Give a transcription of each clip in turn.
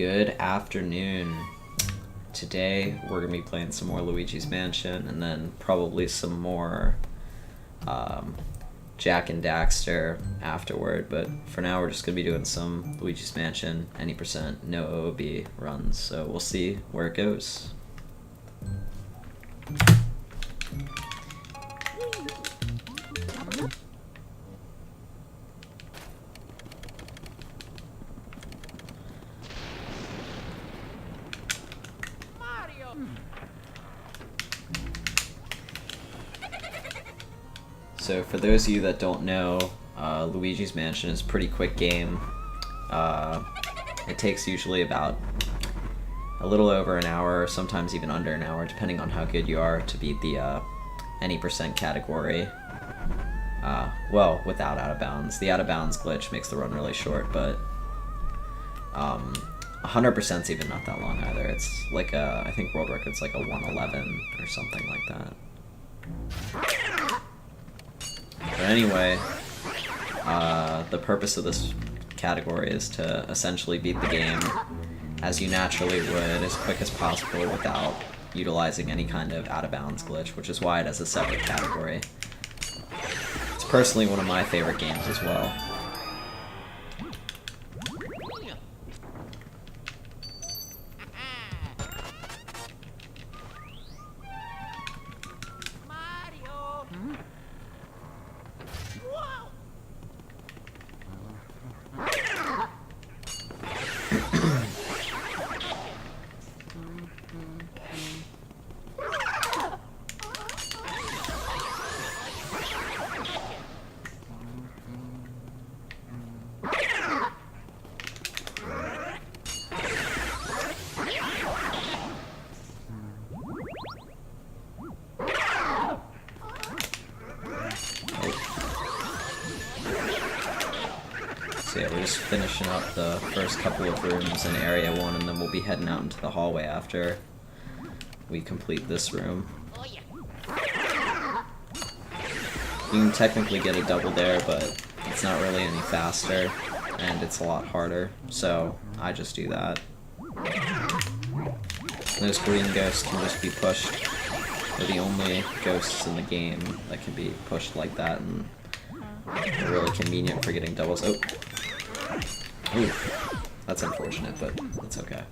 Good afternoon. Today we're going to be playing some more Luigi's Mansion and then probably some more Jack and Daxter afterward, but for now we're just going to be doing some Luigi's Mansion, any percent, no OoB runs, so we'll see where it goes. So for those of you that don't know, Luigi's Mansion is a pretty quick game. It takes usually about a little over an hour, sometimes even under an hour, depending on how good you are, to beat the any percent category. Well, without out of bounds. The out of bounds glitch makes the run really short, but 100%'s even not that long either. It's like I think world record's like a 111 or something like that. But anyway, the purpose of this category is to essentially beat the game as you naturally would, as quick as possible without utilizing any kind of out-of-bounds glitch, which is why it has a separate category. It's personally one of my favorite games as well. So yeah, we're just finishing up the first couple of rooms in Area 1, and then we'll be heading out into the hallway after we complete this room. You can technically get a double there, but it's not really any faster, and it's a lot harder, so I just do that. Those green ghosts can just be pushed. They're the only ghosts in the game that can be pushed like that, and they're really convenient for getting doubles. Oh! Ooh, that's unfortunate, but that's okay.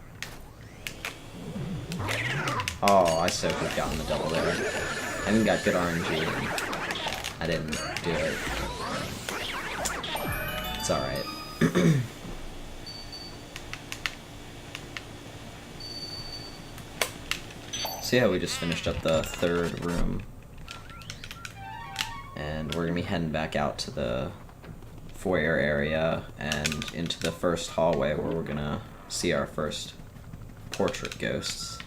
Oh, I so could have gotten the double there. I even got good RNG, and I didn't do it. It's alright. So yeah, we just finished up the third room. And we're gonna be heading back out to the foyer area and into the first hallway where we're gonna see our first portrait ghosts.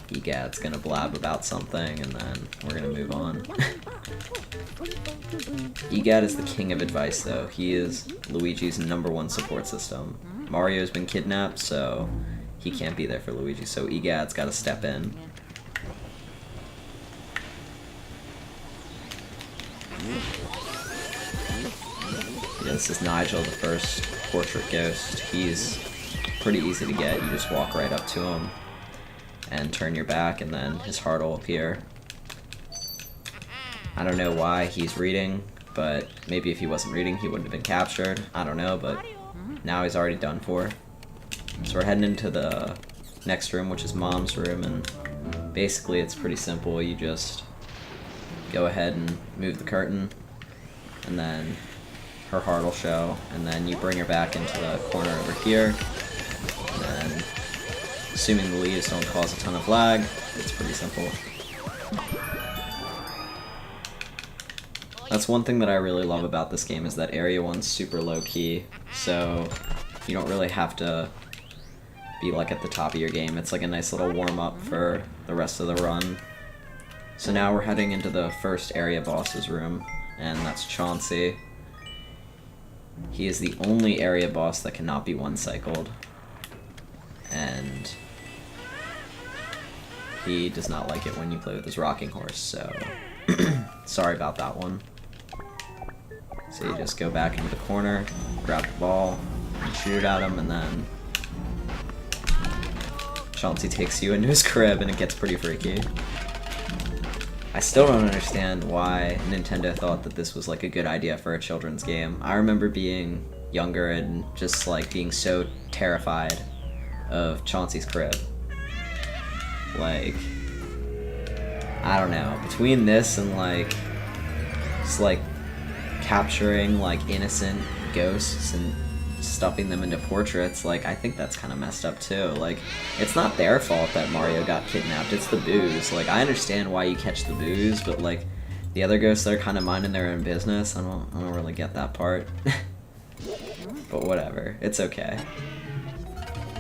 Egad's gonna blab about something and then we're gonna move on. Egad is the king of advice though. He is Luigi's #1 support system. Mario's been kidnapped, so he can't be there for Luigi, so Egad's gotta step in. Yeah, this is Nigel, the first portrait ghost. He's pretty easy to get. You just walk right up to him and turn your back, and then his heart will appear. I don't know why he's reading, but maybe if he wasn't reading, he wouldn't have been captured. I don't know, but now he's already done for. So we're heading into the next room, which is Mom's room, and basically it's pretty simple. You just go ahead and move the curtain, and then her heart will show, and then you bring her back into the corner over here, and then, assuming the leaves don't cause a ton of lag, it's pretty simple. That's one thing that I really love about this game, is that Area 1's super low-key, so you don't really have to be like at the top of your game. It's like a nice little warm-up for the rest of the run. So now we're heading into the first area boss's room, and that's Chauncey. He is the only area boss that cannot be one-cycled, and he does not like it when you play with his rocking horse, so sorry about that one. So So you just go back into the corner, grab the ball, and shoot it at him, and then Chauncey takes you into his crib and it gets pretty freaky. I still don't understand why Nintendo thought that this was like a good idea for a children's game. I remember being younger and just like being so terrified of Chauncey's crib. Like, I don't know, between this and like just like capturing like innocent ghosts and stuffing them into portraits, like I think that's kind of messed up too. Like, it's not their fault that Mario got kidnapped, it's the boos. Like, I understand why you catch the boos, but like the other ghosts are kind of minding their own business. I don't really get that part. But whatever, it's okay.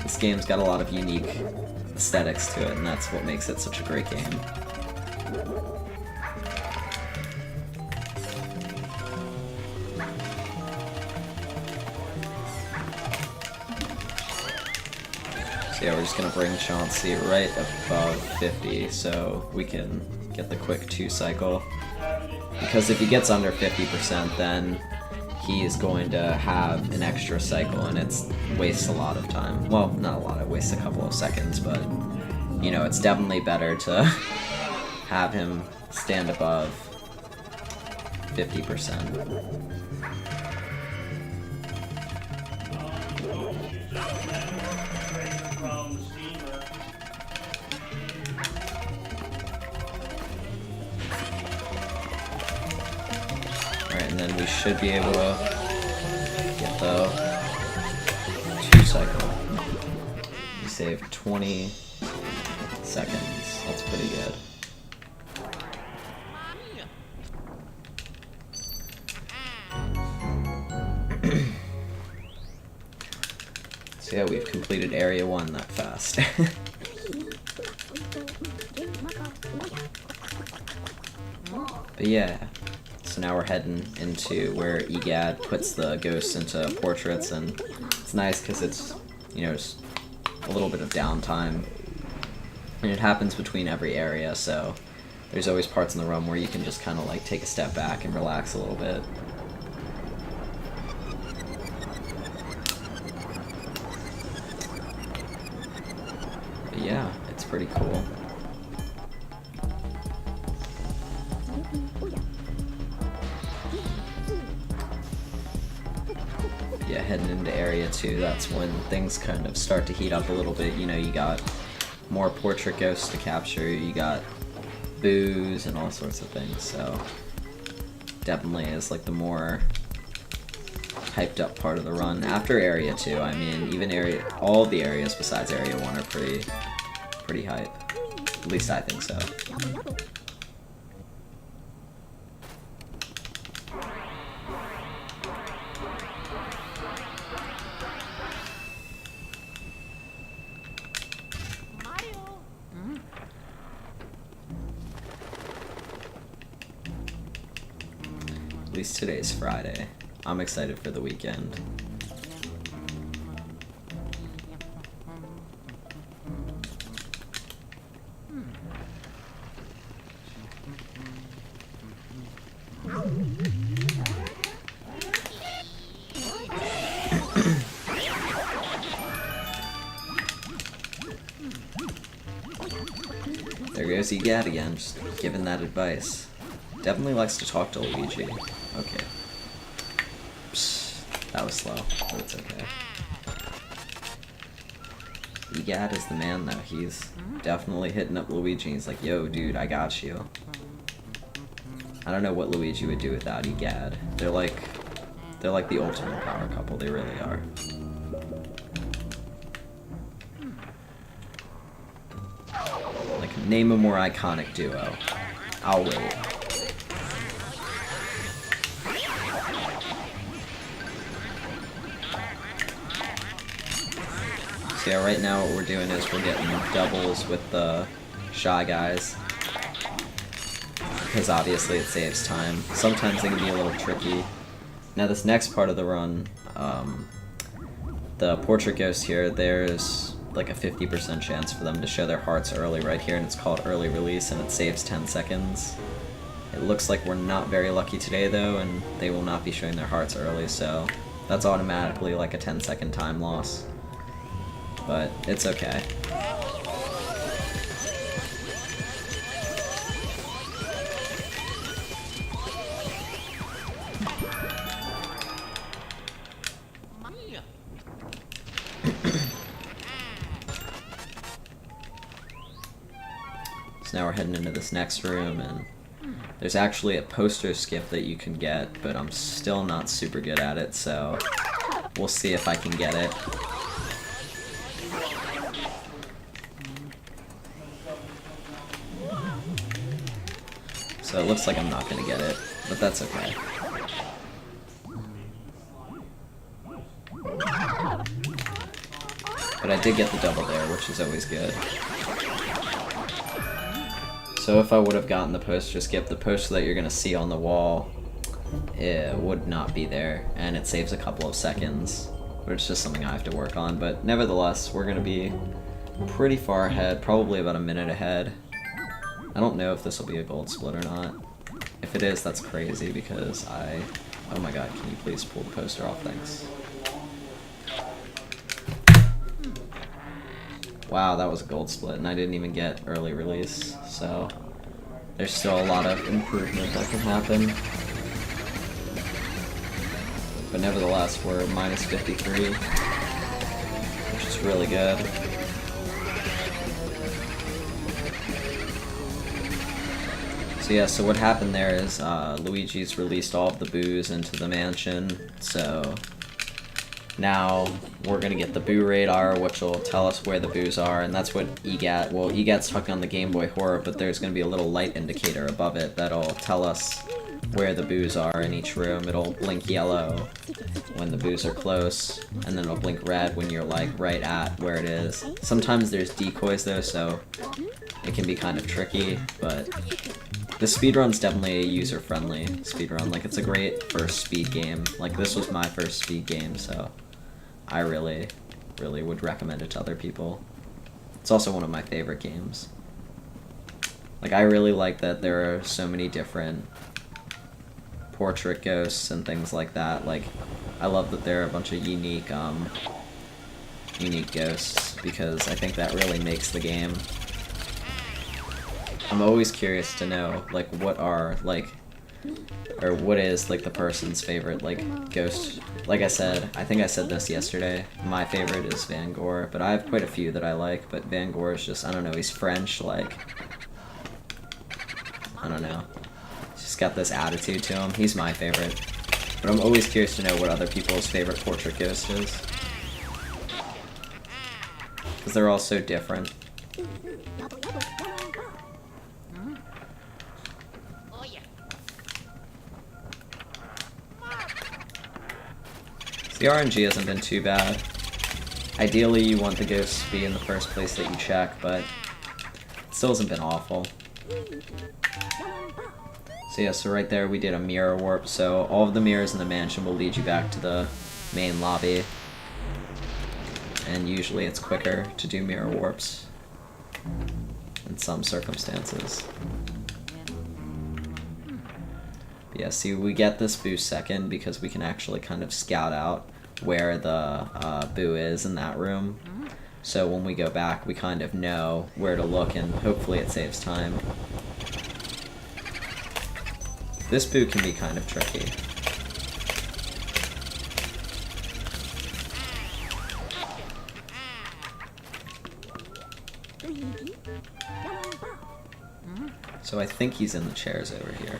This game's got a lot of unique aesthetics to it, and that's what makes it such a great game. Yeah, we're just gonna bring Chauncey right above 50 so we can get the quick 2 cycle. Because if he gets under 50%, then he is going to have an extra cycle, and it wastes a lot of time. Well, not a lot, it wastes a couple of seconds, but you know, it's definitely better to have him stand above 50%. And then we should be able to get the 2 cycle. We saved 20 seconds. That's pretty good. So yeah, we've completed Area 1 that fast. But yeah. So now we're heading into where EGAD puts the ghosts into portraits, and it's nice because it's, you know, just a little bit of downtime. And it happens between every area, so there's always parts in the room where you can just kind of like take a step back and relax a little bit. But yeah, it's pretty cool. Yeah, heading into Area 2, that's when things kind of start to heat up a little bit. You know, you got more portrait ghosts to capture, you got boos and all sorts of things, so definitely is like the more hyped up part of the run. After Area 2, I mean, even all the areas besides Area 1 are pretty hype. At least I think so. At least today's Friday. I'm excited for the weekend. There goes EGAD again, just giving that advice. Definitely likes to talk to Luigi. Okay. Psst, that was slow, but it's okay. EGAD is the man though. He's definitely hitting up Luigi. He's like, yo dude, I got you. I don't know what Luigi would do without EGAD. They're like the ultimate power couple, they really are. Like, name a more iconic duo. I'll wait. So yeah, right now what we're doing is we're getting doubles with the Shy Guys. Because obviously it saves time. Sometimes they can be a little tricky. Now this next part of the run, the Portrait Ghost here, there's like a 50% chance for them to show their hearts early right here, and it's called Early Release, and it saves 10 seconds. It looks like we're not very lucky today though, and they will not be showing their hearts early, so that's automatically like a 10-second time loss. But it's okay. So now we're heading into this next room, and there's actually a poster skip that you can get, but I'm still not super good at it, so we'll see if I can get it. So it looks like I'm not gonna get it, but that's okay. But I did get the double there, which is always good. So if I would have gotten the poster skip, the poster that you're gonna see on the wall, it would not be there, and it saves a couple of seconds, which is just something I have to work on. But nevertheless, we're gonna be pretty far ahead, probably about a minute ahead. I don't know if this will be a gold split or not. If it is, that's crazy because oh my god, can you please pull the poster off? Thanks. Wow, that was a gold split, and I didn't even get early release, so there's still a lot of improvement that can happen. But nevertheless, we're minus 53, which is really good. So yeah, so what happened there is Luigi's released all of the boos into the mansion, so now we're gonna get the boo radar, which will tell us where the boos are, and that's what EGAT, well, EGAT's hooked on the Game Boy Horror, but there's gonna be a little light indicator above it that'll tell us where the boos are in each room. It'll blink yellow when the boos are close, and then it'll blink red when you're like right at where it is. Sometimes there's decoys though, so it can be kind of tricky, but the speedrun's definitely a user-friendly speedrun. Like, it's a great first speed game. Like, this was my first speed game, so I really would recommend it to other people. It's also one of my favorite games. Like, I really like that there are so many different portrait ghosts and things like that. Like, I love that there are a bunch of unique ghosts, because I think that really makes the game. I'm always curious to know, like, what are, like, or what is, like, the person's favorite, like, ghost. Like I said, I think I said this yesterday, my favorite is Van Gogh, but I have quite a few that I like, but Van Gogh is just, I don't know, he's French, like, I don't know. He's just got this attitude to him. He's my favorite. But I'm always curious to know what other people's favorite portrait ghost is. Because they're all so different. The RNG hasn't been too bad. Ideally, you want the ghosts to be in the first place that you check, but it still hasn't been awful. So yeah, so right there we did a mirror warp, so all of the mirrors in the mansion will lead you back to the main lobby. And usually it's quicker to do mirror warps in some circumstances. But yeah, see, we get this boo second because we can actually kind of scout out where the boo is in that room. So when we go back, we kind of know where to look, and hopefully it saves time. This boo can be kind of tricky. So I think he's in the chairs over here.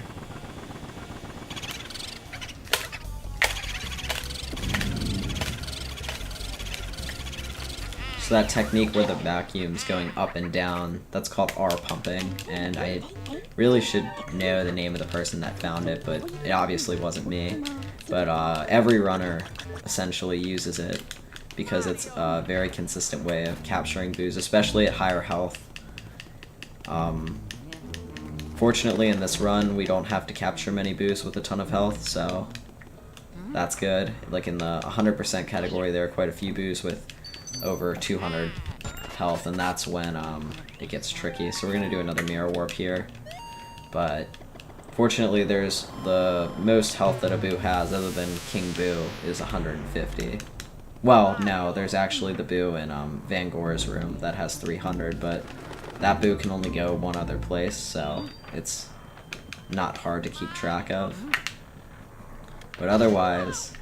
So that technique where the vacuum's going up and down, that's called R pumping, and I really should know the name of the person that found it, but it obviously wasn't me. But every runner essentially uses it because it's a very consistent way of capturing boos, especially at higher health. Fortunately in this run we don't have to capture many boos with a ton of health, so that's good. Like in the 100% category there are quite a few boos with over 200 health, and that's when it gets tricky. So we're gonna do another mirror warp here, but Fortunately, there's the most health that a Boo has, other than King Boo, is 150. Well, no, there's actually the Boo in Van Gore's room that has 300, but that Boo can only go one other place, so it's not hard to keep track of. But otherwise,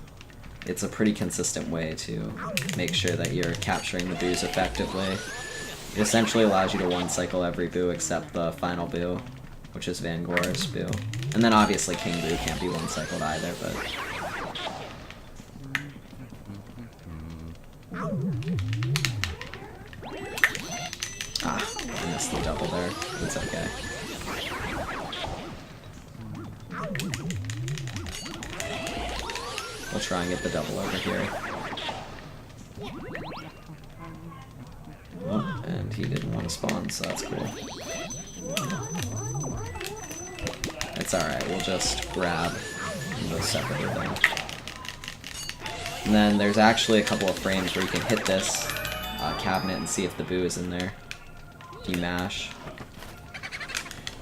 it's a pretty consistent way to make sure that you're capturing the Boos effectively. It essentially allows you to one-cycle every Boo except the final Boo, which is Van Gore's Boo. And then obviously King Boo can't be one-cycled either, but... Ah, I missed the double there. It's okay. We'll try and get the double over here. Oh, and he didn't want to spawn, so that's cool. It's alright, we'll just grab and go separately then. And then there's actually a couple of frames where you can hit this cabinet and see if the Boo is in there. If you mash.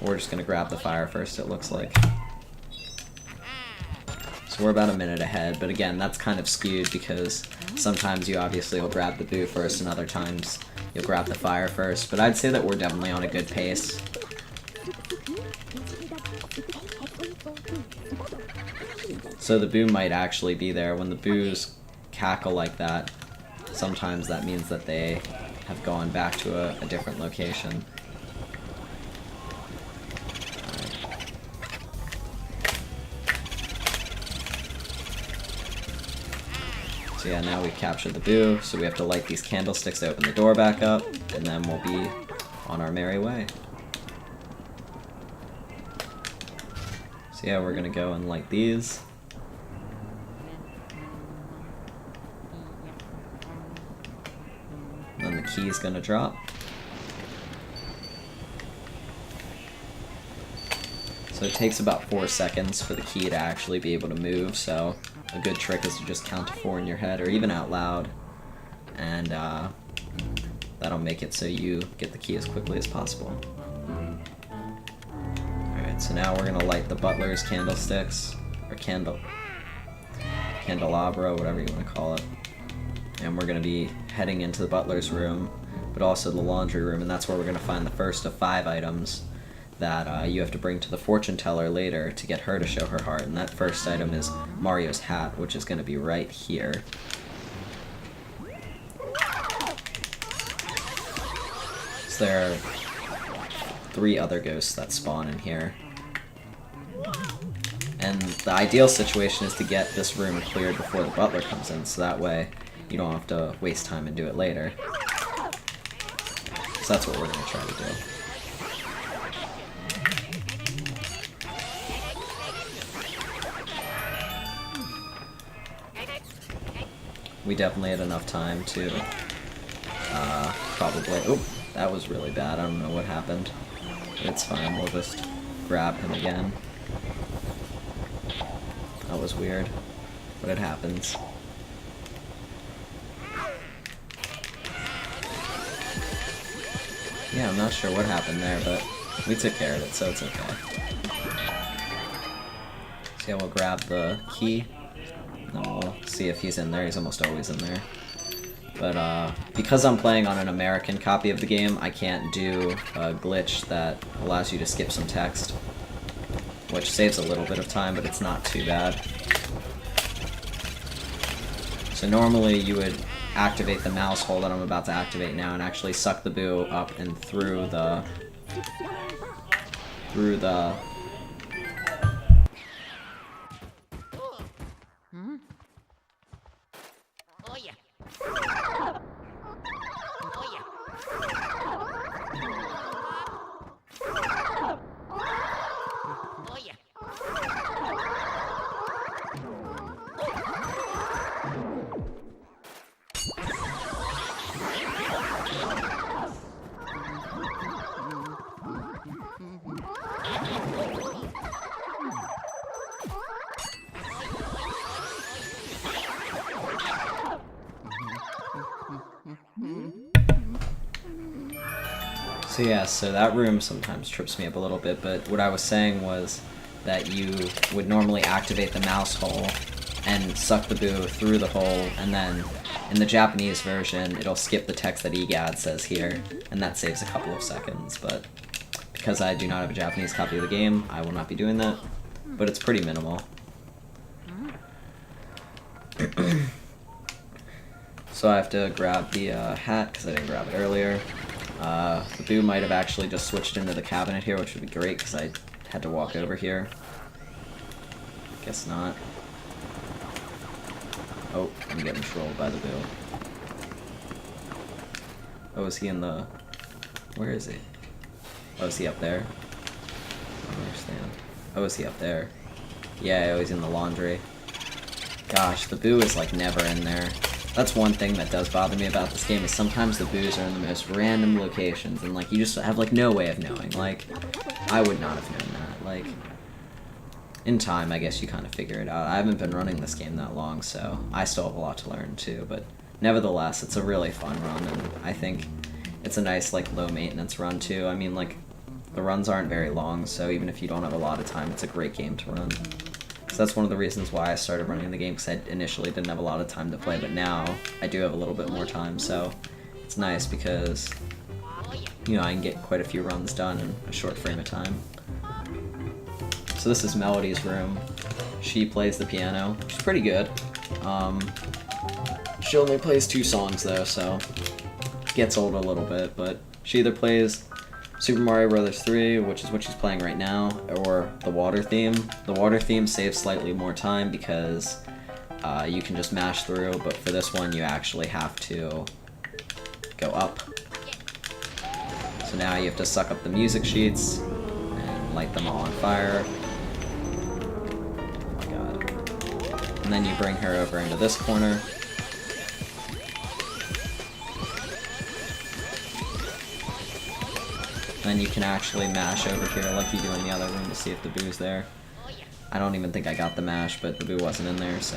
We're just gonna grab the fire first, it looks like. So we're about a minute ahead, but again, that's kind of skewed because sometimes you obviously will grab the Boo first and other times you'll grab the fire first, but I'd say that we're definitely on a good pace. So the Boo might actually be there. When the Boos cackle like that, sometimes that means that they have gone back to a different location. So yeah, now we've captured the Boo, so we have to light these candlesticks to open the door back up, and then we'll be on our merry way. So yeah, we're gonna go and light these. Then the key is gonna drop. So it takes about 4 seconds for the key to actually be able to move, so a good trick is to just count to 4 in your head, or even out loud, and that'll make it so you get the key as quickly as possible. Alright, so now we're gonna light the butler's candlesticks, or candelabra, whatever you want to call it. And we're gonna be heading into the butler's room, but also the laundry room, and that's where we're gonna find the first of 5 items that you have to bring to the fortune teller later to get her to show her heart. And that first item is Mario's hat, which is gonna be right here. So there are 3 other ghosts that spawn in here. And the ideal situation is to get this room cleared before the butler comes in, so that way you don't have to waste time and do it later. So that's what we're going to try to do. We definitely had enough time to probably... Oh, that was really bad. I don't know what happened. It's fine, we'll just grab him again. That was weird, but it happens. Yeah, I'm not sure what happened there, but we took care of it, so it's okay. So yeah, we'll grab the key, and then we'll see if he's in there. He's almost always in there. But because I'm playing on an American copy of the game, I can't do a glitch that allows you to skip some text, which saves a little bit of time, but it's not too bad. So normally you would activate the mouse hole that I'm about to activate now and actually suck the Boo up and through the So yeah, so that room sometimes trips me up a little bit, but what I was saying was that you would normally activate the mouse hole and suck the boo through the hole, and then in the Japanese version, it'll skip the text that EGAD says here, and that saves a couple of seconds, but because I do not have a Japanese copy of the game, I will not be doing that, but it's pretty minimal. So I have to grab the hat, because I didn't grab it earlier. The boo might have actually just switched into the cabinet here, which would be great, because I had to walk over here. Guess not. Oh, I'm getting trolled by the boo. Oh, is he in the... Where is he? Oh, is he up there? I don't understand. Oh, is he up there? Yeah, oh, he's in the laundry. Gosh, the boo is like never in there. That's one thing that does bother me about this game, is sometimes the boos are in the most random locations, and like you just have like no way of knowing. Like, I would not have known that. Like, in time, I guess you kind of figure it out. I haven't been running this game that long, so I still have a lot to learn too, but nevertheless, it's a really fun run, and I think it's a nice, like, low-maintenance run too. I mean, like, the runs aren't very long, so even if you don't have a lot of time, it's a great game to run. So that's one of the reasons why I started running the game, because I initially didn't have a lot of time to play, but now I do have a little bit more time, so it's nice because, you know, I can get quite a few runs done in a short frame of time. So this is Melody's room. She plays the piano. She's pretty good. She only plays 2 songs though, so gets old a little bit, but she either plays Super Mario Bros. 3, which is what she's playing right now, or the water theme. The water theme saves slightly more time because you can just mash through, but for this one you actually have to go up. So now you have to suck up the music sheets and light them all on fire. Oh my god. And then you bring her over into this corner. Then you can actually mash over here like you do in the other room to see if the boo's there. I don't even think I got the mash, but the boo wasn't in there, so...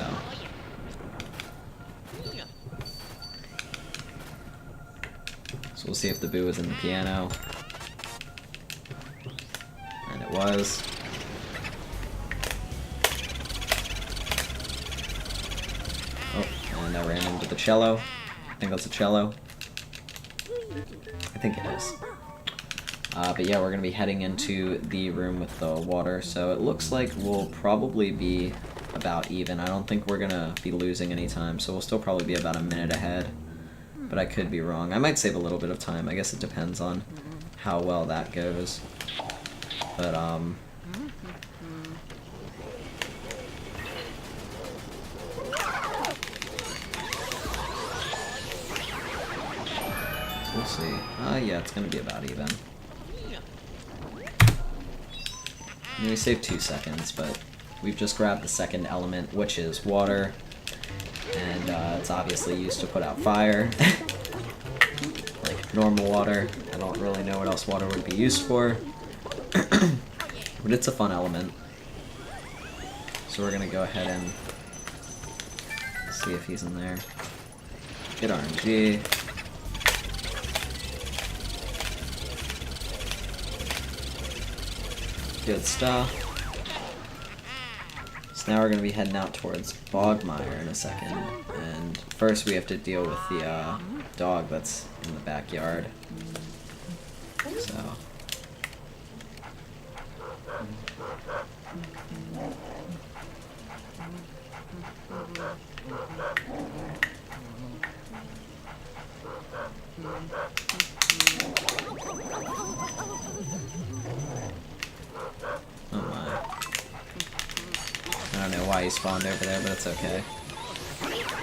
So we'll see if the boo is in the piano. And it was. Oh, and I ran into the cello. I think that's a cello. I think it is. But yeah, we're going to be heading into the room with the water, so it looks like we'll probably be about even. I don't think we're going to be losing any time, so we'll still probably be about a minute ahead. But I could be wrong. I might save a little bit of time. I guess it depends on how well that goes. But, we'll see. Yeah, it's going to be about even. We saved 2 seconds, but we've just grabbed the second element, which is water, and it's obviously used to put out fire, like normal water. I don't really know what else water would be used for, but it's a fun element. So we're gonna go ahead and see if he's in there. Get RNG. Good stuff. So now we're going to be heading out towards Bogmire in a second. And first we have to deal with the dog that's in the backyard. So... Oh my. I don't know why he spawned over there, but it's okay.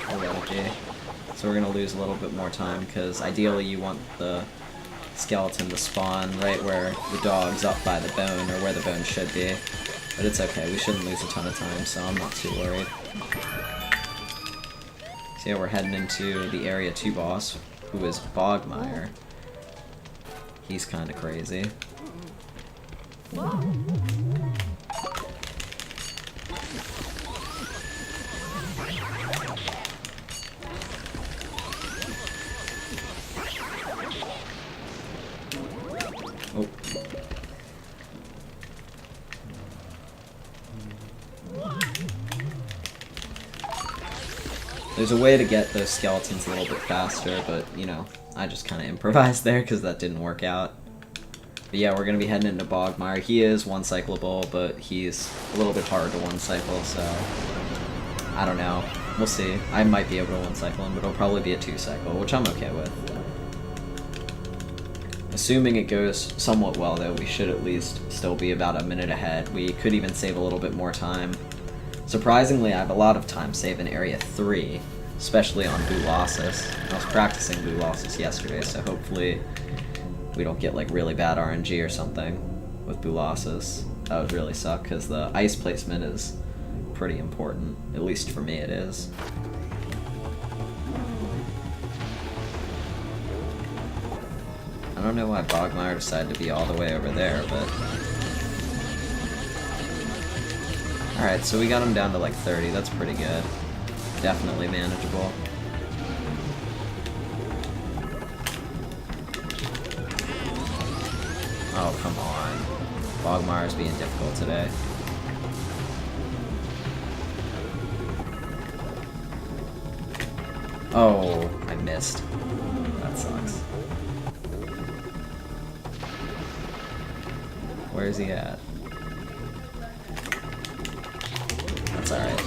I'll let it be. So we're gonna lose a little bit more time, because ideally you want the skeleton to spawn right where the dog's up by the bone, or where the bone should be. But it's okay, we shouldn't lose a ton of time, so I'm not too worried. So yeah, we're heading into the Area 2 boss, who is Bogmire. He's kinda crazy. Oh. There's a way to get those skeletons a little bit faster, but, you know, I just kind of improvised there because that didn't work out. But yeah, we're going to be heading into Bogmire. He is one-cyclable, but he's a little bit hard to one-cycle, so I don't know. We'll see. I might be able to one-cycle him, but it'll probably be a two-cycle, which I'm okay with. Assuming it goes somewhat well, though, we should at least still be about a minute ahead. We could even save a little bit more time. Surprisingly, I have a lot of time saving Area 3, especially on Boolossus. I was practicing Boolossus yesterday, so hopefully we don't get like really bad RNG or something with Boolossus. That would really suck, because the ice placement is pretty important. At least for me it is. I don't know why Bogmire decided to be all the way over there, but... Alright, so we got him down to like 30, that's pretty good. Definitely manageable. Oh, come on. Bogmire's being difficult today. Oh, I missed. That sucks. Where is he at? That's alright.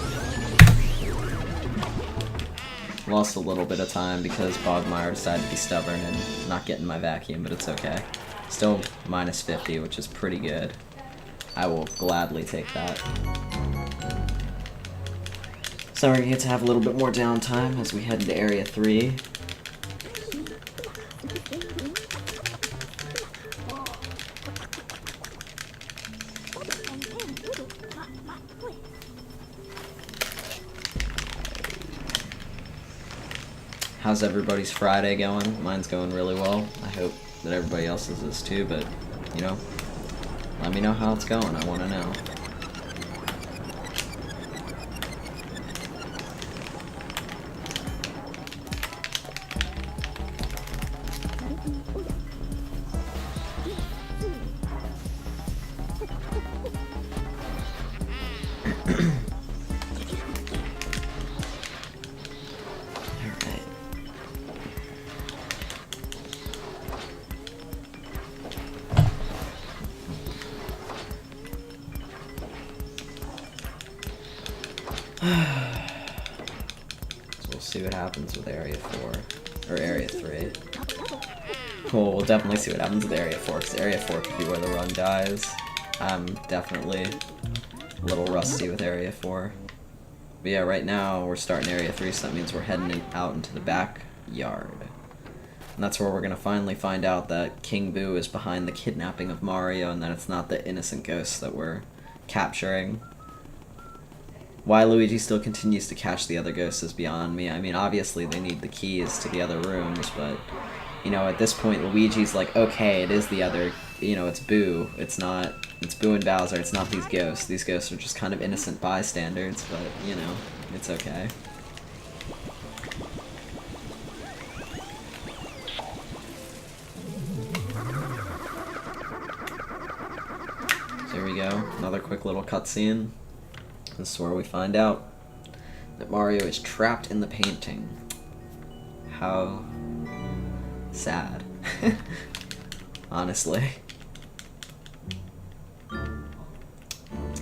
Lost a little bit of time because Bogmire decided to be stubborn and not get in my vacuum, but it's okay. Still minus 50, which is pretty good. I will gladly take that. So we're gonna get to have a little bit more downtime as we head into Area 3. How's everybody's Friday going? Mine's going really well. I hope that everybody else's is too, but, you know, let me know how it's going. I want to know. So we'll see what happens with Area 4, or Area 3. Cool, we'll definitely see what happens with Area 4, because Area 4 could be where the run dies. I'm definitely a little rusty with Area 4. But yeah, right now we're starting Area 3, so that means we're heading out into the backyard. And that's where we're going to finally find out that King Boo is behind the kidnapping of Mario, and that it's not the innocent ghosts that we're capturing. Why Luigi still continues to catch the other ghosts is beyond me. I mean, obviously they need the keys to the other rooms, but, you know, at this point Luigi's like, okay, it is the other, you know, it's Boo. It's Boo and Bowser, it's not these ghosts. These ghosts are just kind of innocent bystanders, but, you know, it's okay. So here we go, another quick little cutscene. This is where we find out that Mario is trapped in the painting. How sad. Honestly.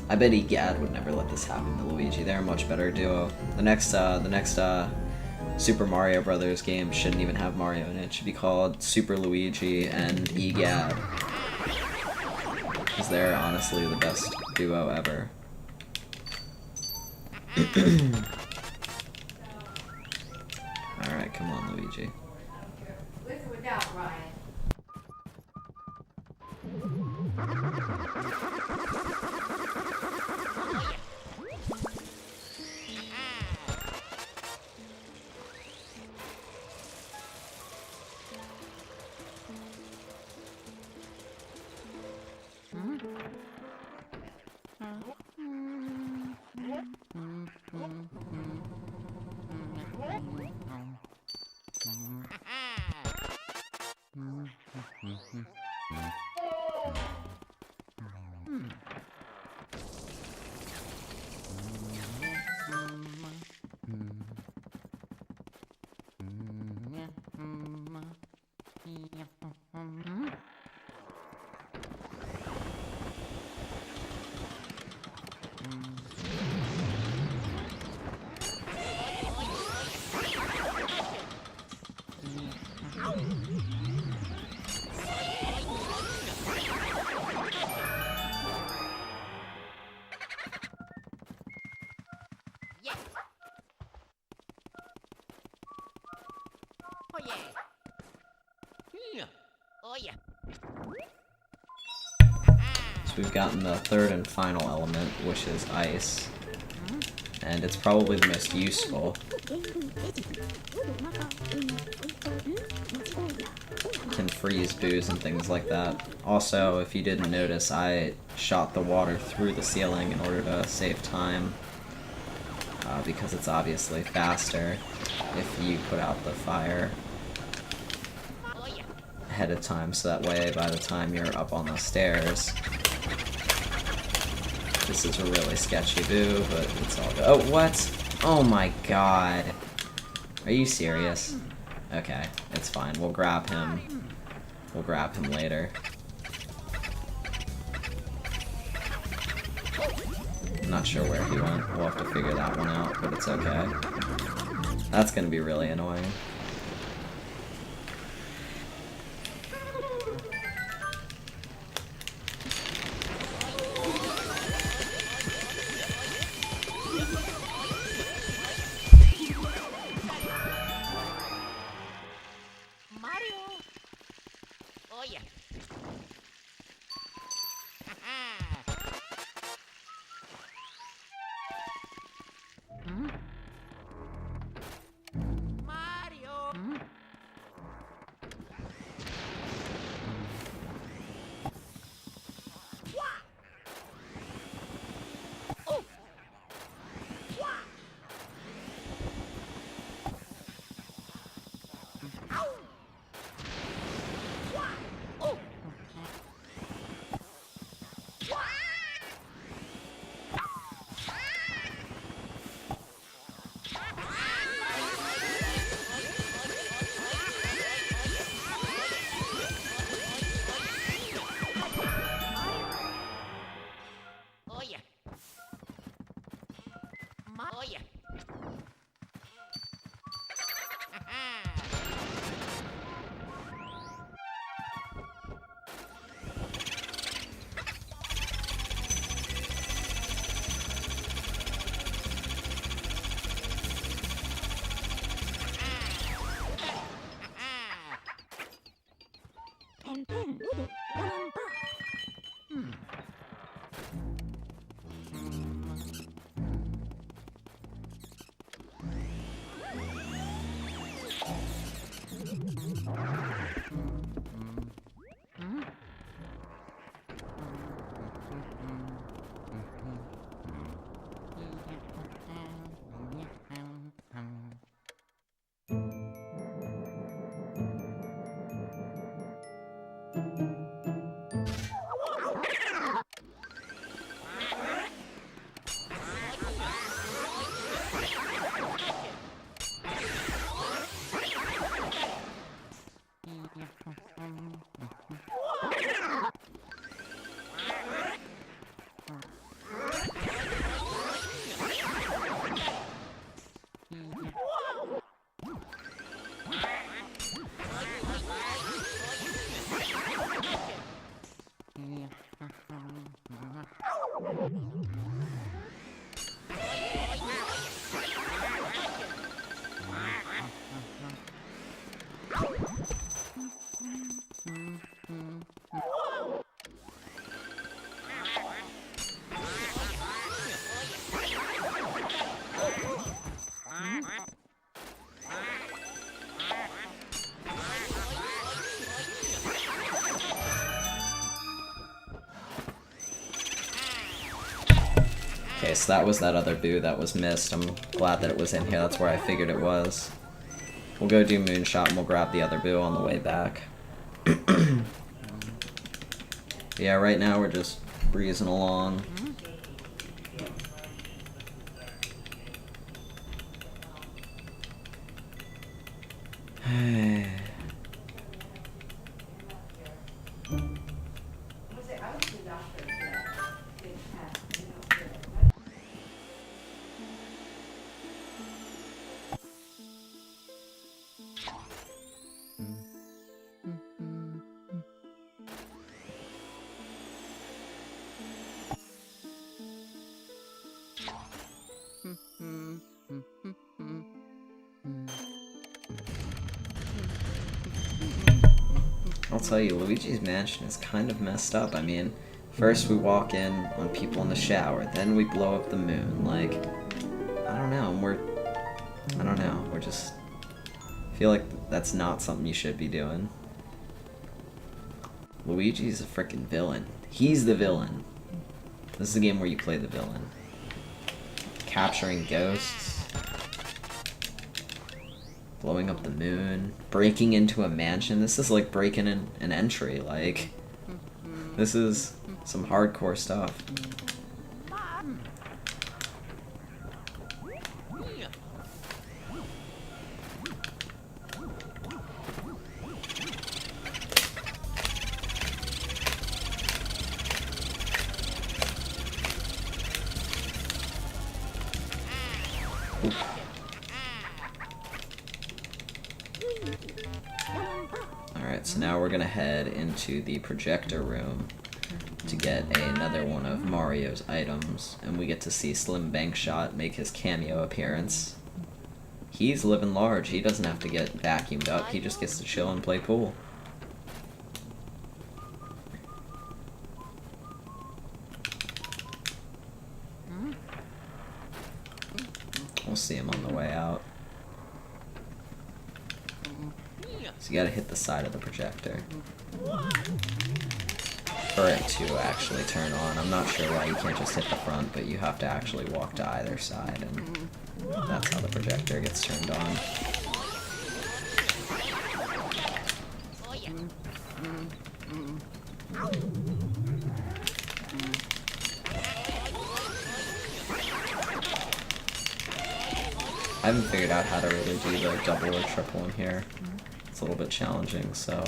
I bet Egad would never let this happen to Luigi. They're a much better duo. The next Super Mario Brothers game shouldn't even have Mario in it. It should be called Super Luigi and Egad. Because they're honestly the best duo ever. Alright, come on, Luigi. With or without Ryan? So we've gotten the third and final element, which is ice. And it's probably the most useful. Can freeze boos and things like that. Also, if you didn't notice, I shot the water through the ceiling in order to save time. Because it's obviously faster if you put out the fire ahead of time, so that way by the time you're up on the stairs. This is a really sketchy boo, but it's all good. Oh, what? Oh my god. Are you serious? Okay, it's fine. We'll grab him. We'll grab him later. I'm not sure where he went. We'll have to figure that one out, but it's okay. That's gonna be really annoying. Okay, so that was that other boo that was missed. I'm glad that it was in here. That's where I figured it was. We'll go do Moonshot and we'll grab the other boo on the way back. Yeah, right now we're just breezing along. I'll tell you, Luigi's mansion is kind of messed up. I mean, first we walk in on people in the shower, then we blow up the moon. Like, I don't know, we're just... I feel like that's not something you should be doing. Luigi's a freaking villain. He's the villain. This is a game where you play the villain. Capturing ghosts. Blowing up the moon. Breaking into a mansion. This is like breaking in an entry. Like, this is some hardcore stuff. Alright, so now we're gonna head into the projector room to get another one of Mario's items, and we get to see Slim Bankshot make his cameo appearance. He's living large, he doesn't have to get vacuumed up, he just gets to chill and play pool. We'll see him on the way out. So you gotta hit the side of the projector for it to actually turn on. I'm not sure why you can't just hit the front, but you have to actually walk to either side, and that's how the projector gets turned on. I haven't figured out how to really do the double or triple in here. It's a little bit challenging, so...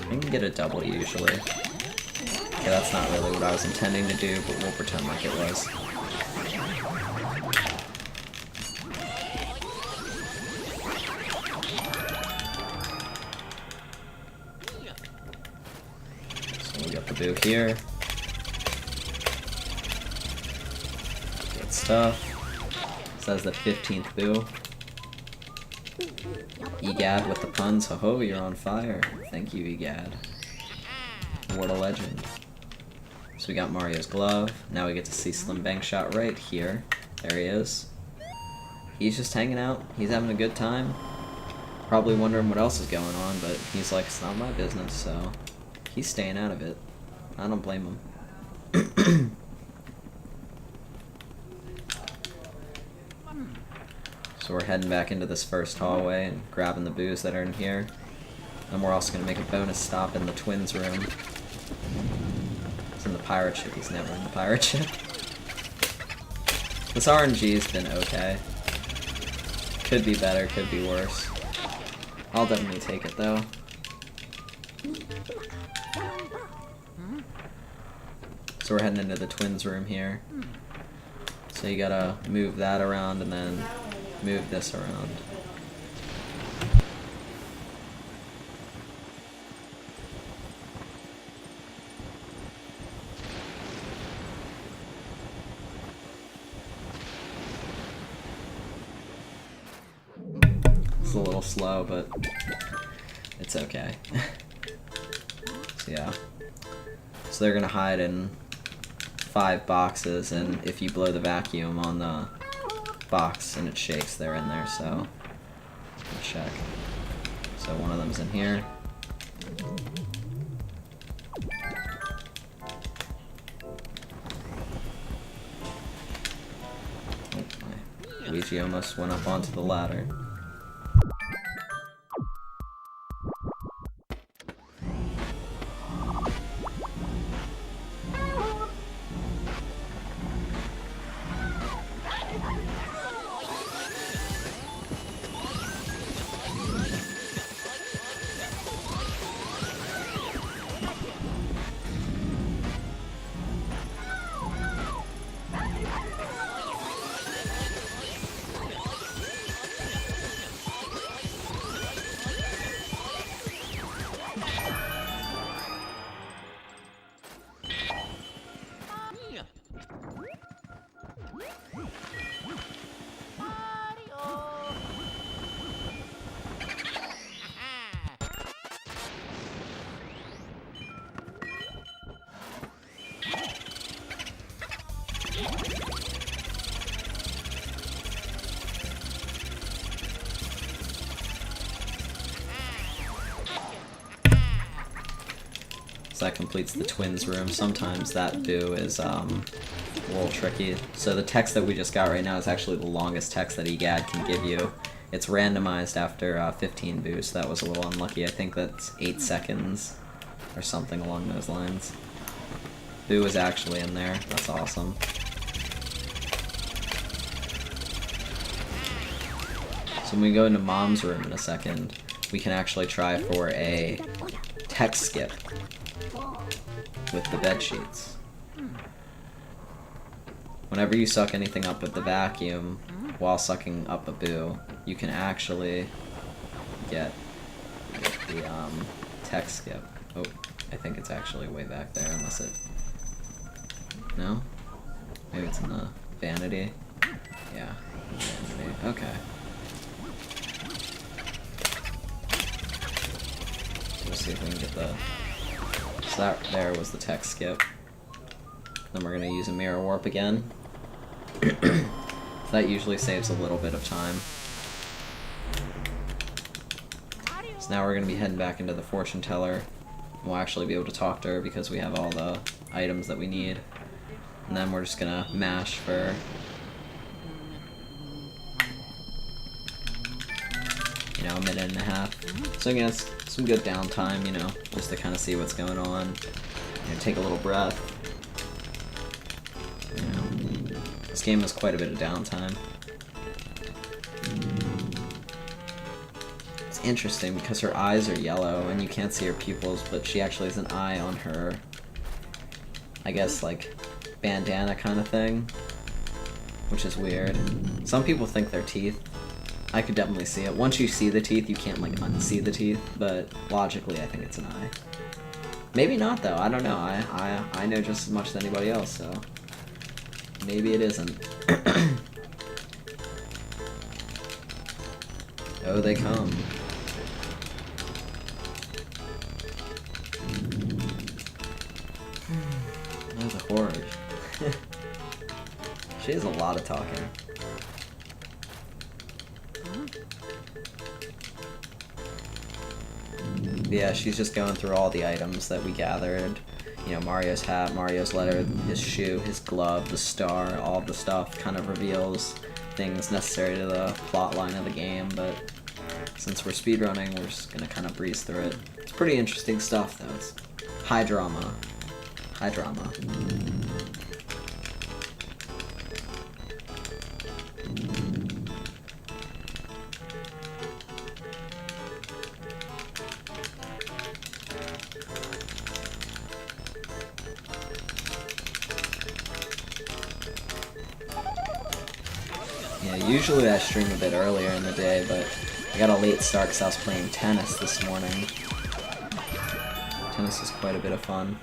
I can get a double usually. Okay, that's not really what I was intending to do, but we'll pretend like it was. So we got the boo here. Good stuff. Says the 15th boo. Egad with the puns. Ho-ho, you're on fire. Thank you, Egad. What a legend. So we got Mario's glove. Now we get to see Slim Bankshot right here. There he is. He's just hanging out. He's having a good time. Probably wondering what else is going on, but he's like, it's not my business, so he's staying out of it. I don't blame him. So we're heading back into this first hallway and grabbing the boos that are in here. And we're also going to make a bonus stop in the twins room. He's in the pirate ship. He's never in the pirate ship. This RNG's been okay. Could be better, could be worse. I'll definitely take it though. So we're heading into the twins room here. So you gotta move that around and then move this around. It's a little slow, but it's okay. So yeah. So they're gonna hide in 5 boxes, and if you blow the vacuum on the box and it shakes, they're in there, so we'll check. So one of them's in here. Oh my. Luigi almost went up onto the ladder. So that completes the twins room. Sometimes that Boo is a little tricky. So the text that we just got right now is actually the longest text that EGAD can give you. It's randomized after 15 Boo, so that was a little unlucky. I think that's 8 seconds or something along those lines. Boo is actually in there. That's awesome. So when we go into Mom's room in a second, we can actually try for a text skip with the bed sheets. Whenever you suck anything up with the vacuum while sucking up a Boo, you can actually get the text skip. Oh, I think it's actually way back there, unless it... No? Maybe it's in the vanity? Yeah, vanity. Okay. We'll see if we can get the... So that there was the text skip. Then we're gonna use a mirror warp again. So that usually saves a little bit of time. So now we're gonna be heading back into the fortune teller. We'll actually be able to talk to her because we have all the items that we need. And then we're just gonna mash for... you know, a minute and a half. So again, it's some good downtime, you know, just to kind of see what's going on. You know, take a little breath. You know, this game has quite a bit of downtime. It's interesting because her eyes are yellow and you can't see her pupils, but she actually has an eye on her, I guess, like, bandana kind of thing, which is weird. Some people think they're teeth. I could definitely see it. Once you see the teeth, you can't, like, unsee the teeth, but logically I think it's an eye. Maybe not, though. I don't know. I know just as much as anybody else, so maybe it isn't. Oh, they come. There's a horde. She has a lot of talking. Yeah, she's just going through all the items that we gathered. You know, Mario's hat, Mario's letter, his shoe, his glove, the star, all the stuff kind of reveals things necessary to the plot line of the game, but since we're speedrunning, we're just gonna kind of breeze through it. It's pretty interesting stuff, though. It's high drama. High drama. Yeah, usually I stream a bit earlier in the day, but I got a late start because I was playing tennis this morning. Tennis is quite a bit of fun.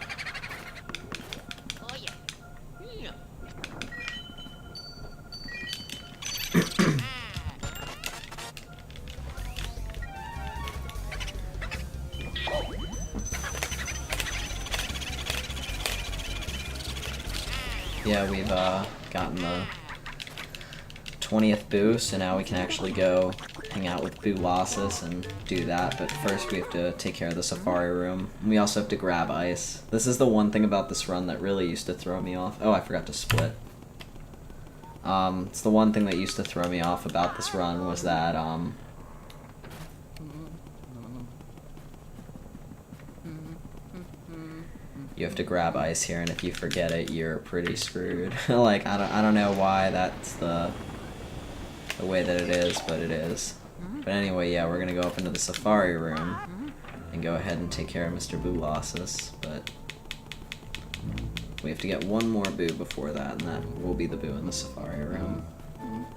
Yeah, we've gotten the 20th Boo, so now we can actually go hang out with Boo Losses and do that, but first we have to take care of the Safari Room. And we also have to grab ice. This is the one thing about this run that really used to throw me off. Oh, I forgot to split. It's the one thing that used to throw me off about this run was that, you have to grab ice here, and if you forget it, you're pretty screwed. Like, I don't know why that's the way that it is, but it is. But anyway, yeah, we're gonna go up into the Safari Room and go ahead and take care of Mr. Boo Losses, but we have to get one more Boo before that, and that will be the Boo in the Safari Room.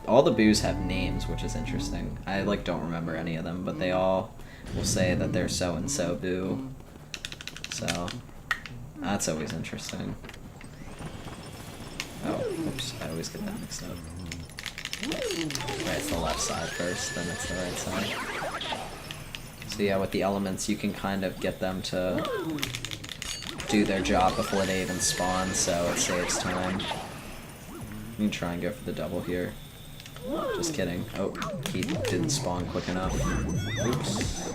All the Boos have names, which is interesting. I, like, don't remember any of them, but they all will say that they're so-and-so Boo. So that's always interesting. Oh, oops, I always get that mixed up. Right, it's the left side first, then it's the right side. So yeah, with the elements, you can kind of get them to do their job before they even spawn, so it saves time. You can try and go for the double here. Just kidding. Oh, he didn't spawn quick enough. Oops.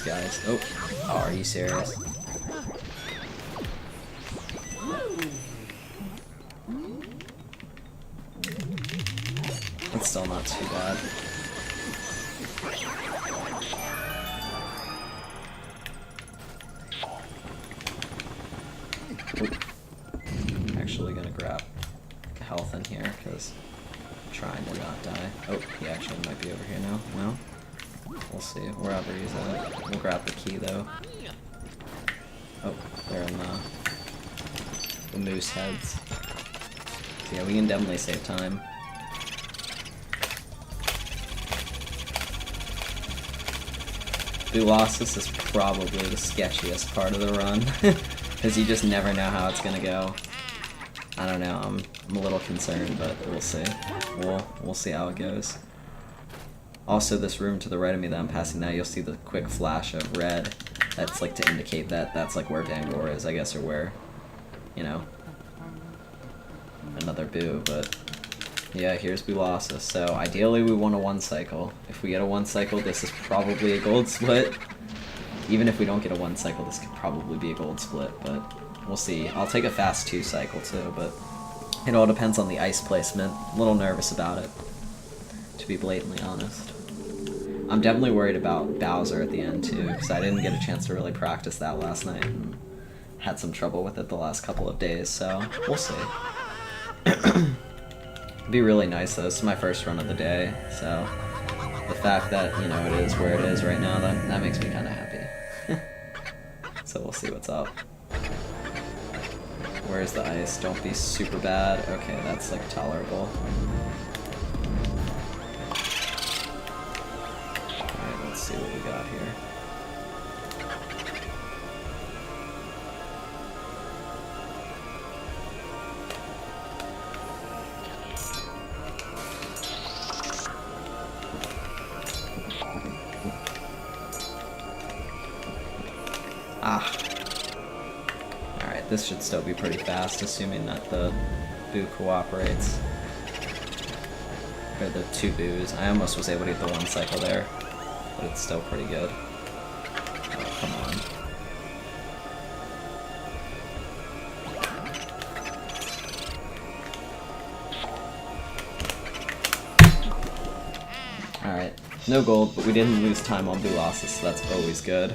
guys. Oh, are you serious? It's still not too bad. Oop. Actually gonna grab health in here, because I'm trying to not die. Oh, he actually might be over here now. No? We'll see. Wherever he's at. We'll grab the key, though. Oh, they're in the moose heads. So yeah, we can definitely save time. Bulosis is probably the sketchiest part of the run, because you just never know how it's gonna go. I don't know, I'm a little concerned, but we'll see. We'll see how it goes. Also, this room to the right of me that I'm passing now, you'll see the quick flash of red. That's like to indicate that that's like where Van Gogh is, I guess, or where, you know, another Boo, but yeah, here's Bulosis. So ideally we want a 1 cycle. If we get a 1 cycle, this is probably a gold split. Even if we don't get a 1 cycle, this could probably be a gold split, but we'll see. I'll take a fast 2 cycle too, but it all depends on the ice placement. A little nervous about it, to be blatantly honest. I'm definitely worried about Bowser at the end too, because I didn't get a chance to really practice that last night and had some trouble with it the last couple of days, so we'll see. It'd be really nice though. This is my first run of the day, so the fact that, you know, it is where it is right now, that makes me kind of happy. So we'll see what's up. Where's the ice? Don't be super bad. Okay, that's like tolerable. Alright, let's see what we got here. Ah. Alright, this should still be pretty fast, assuming that the Boo cooperates. Or the 2 Boos. I almost was able to get the 1 cycle there, but it's still pretty good. Oh, come on. Alright, no gold, but we didn't lose time on Bulosis, so that's always good.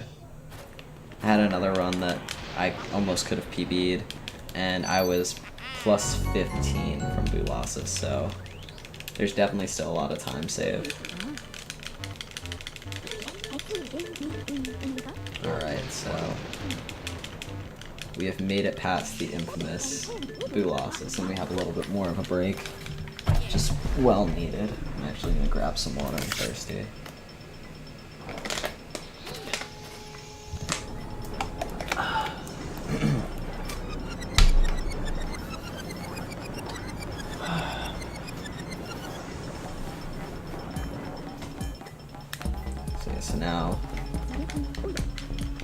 I had another run that I almost could have PB'd, and I was plus 15 from Bulosis, so there's definitely still a lot of time saved. Alright, so we have made it past the infamous Bulosis, and we have a little bit more of a break, which is well needed. I'm actually going to grab some water, I'm thirsty. So now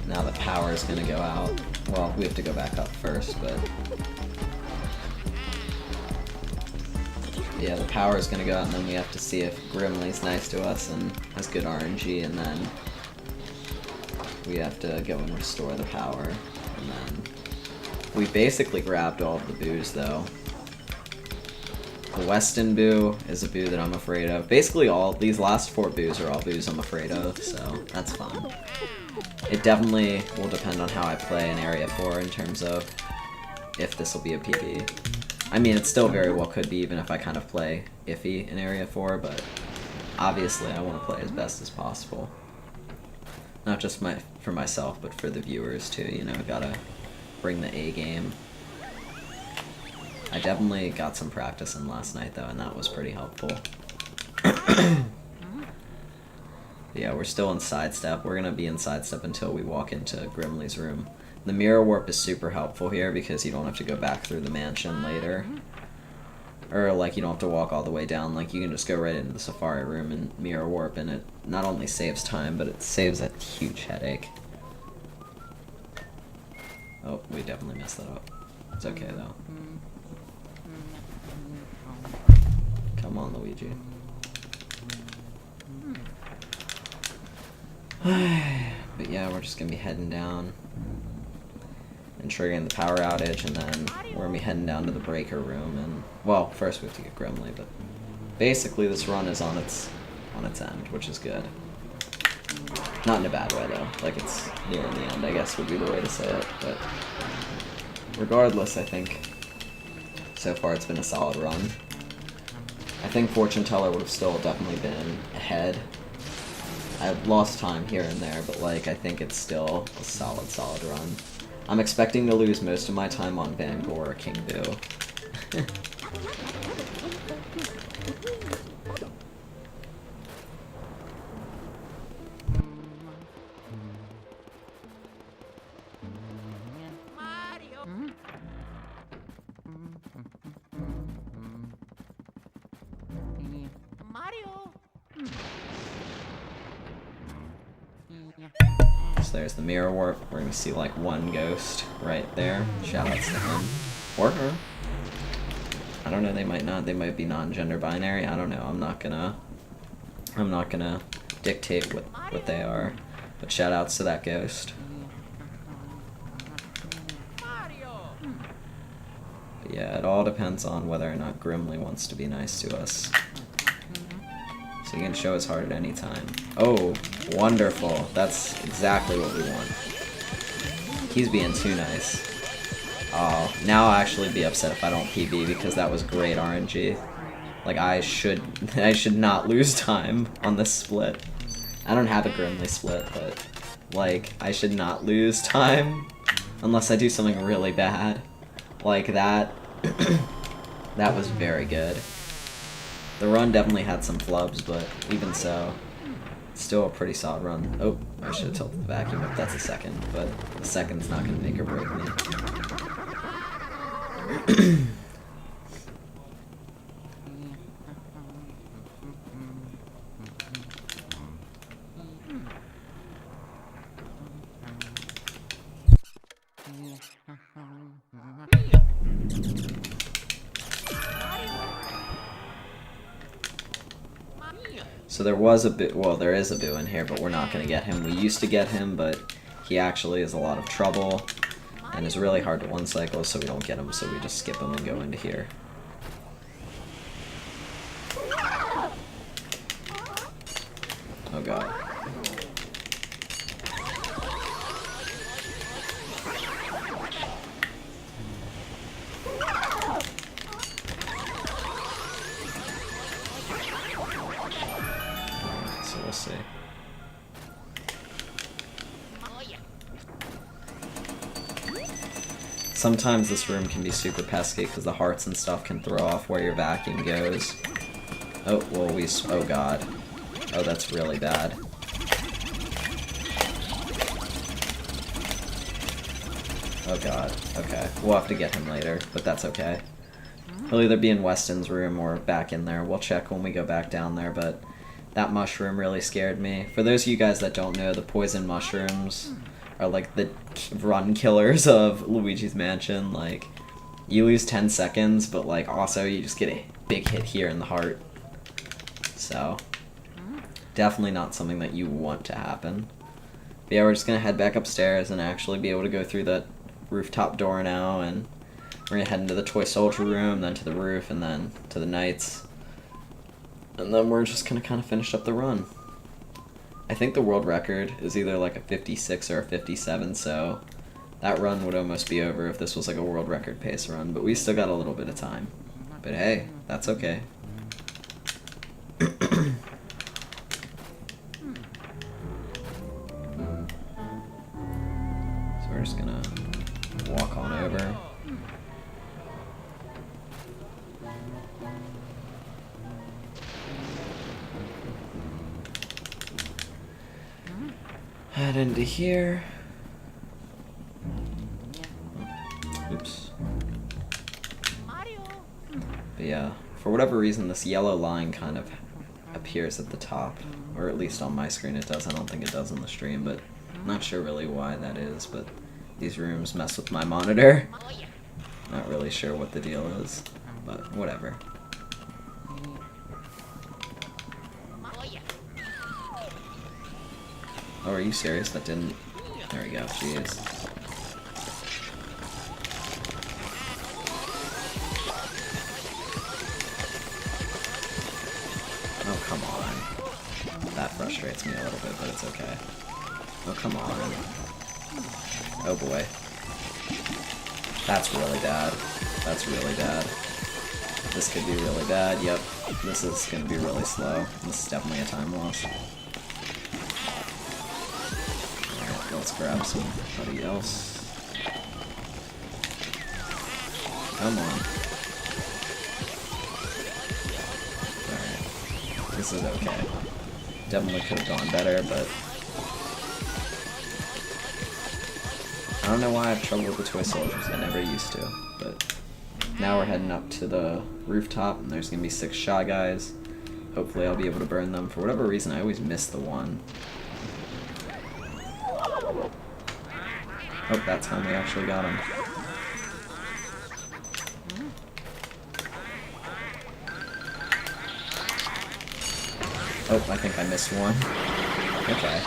the power is going to go out. Well, we have to go back up first, but yeah, the power is going to go out, and then we have to see if Grimly's nice to us and has good RNG, and then we have to go and restore the power. And then we basically grabbed all of the Boos, though. The Weston Boo is a Boo that I'm afraid of. Basically all these last 4 Boos are all Boos I'm afraid of, so that's fun. It definitely will depend on how I play in Area 4 in terms of if this will be a PB. I mean, it still very well could be, even if I kind of play iffy in Area 4, but obviously I want to play as best as possible. Not just for myself, but for the viewers too, you know, gotta bring the A game. I definitely got some practice in last night though, and that was pretty helpful. Yeah, we're still in Sidestep. We're gonna be in Sidestep until we walk into Grimly's room. The Mirror Warp is super helpful here because you don't have to go back through the mansion later. Or, like, you don't have to walk all the way down. Like, you can just go right into the Safari room and Mirror Warp, and it not only saves time, but it saves a huge headache. Oh, we definitely messed that up. It's okay, though. Come on, Luigi. But yeah, we're just gonna be heading down and triggering the power outage, and then we're gonna be heading down to the breaker room. And well, first we have to get Grimly, but basically this run is on its end, which is good. Not in a bad way though. Like, it's nearing the end, I guess would be the way to say it. But regardless, I think so far it's been a solid run. I think Fortune Teller would have still definitely been ahead. I've lost time here and there, but like, I think it's still a solid run. I'm expecting to lose most of my time on Van Gogh or King Boo. So there's the mirror warp. We're gonna see like one ghost right there. Shoutouts to him. Or her. I don't know, they might not. They might be non-gender binary. I don't know. I'm not gonna dictate what they are. But shoutouts to that ghost. But yeah, it all depends on whether or not Grimly wants to be nice to us. So he can show his heart at any time. Oh, wonderful. That's exactly what we want. He's being too nice. Oh, now I'll actually be upset if I don't PB because that was great RNG. Like, I should not lose time on this split. I don't have a Grimly split, but like, I should not lose time unless I do something really bad. Like that. That was very good. The run definitely had some flubs, but even so, it's still a pretty solid run. Oh, I should have tilted the vacuum up. That's a second, but the second's not going to make or break me. So there was a bit, well, there is a Boo in here, but we're not going to get him. We used to get him, but he actually is a lot of trouble and is really hard to one cycle, so we don't get him, so we just skip him and go into here. Oh god. So we'll see. Sometimes this room can be super pesky because the hearts and stuff can throw off where your vacuum goes. Oh, well, oh god. Oh, that's really bad. Oh god, okay. We'll have to get him later, but that's okay. He'll either be in Weston's room or back in there. We'll check when we go back down there, but that mushroom really scared me. For those of you guys that don't know, the poison mushrooms are like the run killers of Luigi's Mansion. Like, you lose 10 seconds, but like also you just get a big hit here in the heart. So, definitely not something that you want to happen. But yeah, we're just gonna head back upstairs and actually be able to go through that rooftop door now, and we're gonna head into the toy soldier room, then to the roof, and then to the knights. And then we're just gonna kind of finish up the run. I think the world record is either like a 56 or a 57, so that run would almost be over if this was like a world record pace run, but we still got a little bit of time. But hey, that's okay. So we're just gonna walk on over. Head into here. Oops. But yeah, for whatever reason, this yellow line kind of appears at the top, or at least on my screen it does. I don't think it does on the stream, but I'm not sure really why that is, but these rooms mess with my monitor. Not really sure what the deal is, but whatever. Oh, are you serious? That didn't... There we go, jeez. Oh, come on. That frustrates me a little bit, but it's okay. Oh, come on. Oh boy. That's really bad. That's really bad. This could be really bad. Yep. This is gonna be really slow. This is definitely a time loss. Alright, let's grab somebody else. Come on. Alright. This is okay. Definitely could have gone better, but... I don't know why I have trouble with the toy soldiers. I never used to, but... Now we're heading up to the rooftop, and there's gonna be 6 Shy Guys. Hopefully I'll be able to burn them. For whatever reason, I always miss the one. Oh, that time we actually got him. Oh, I think I missed one. Okay.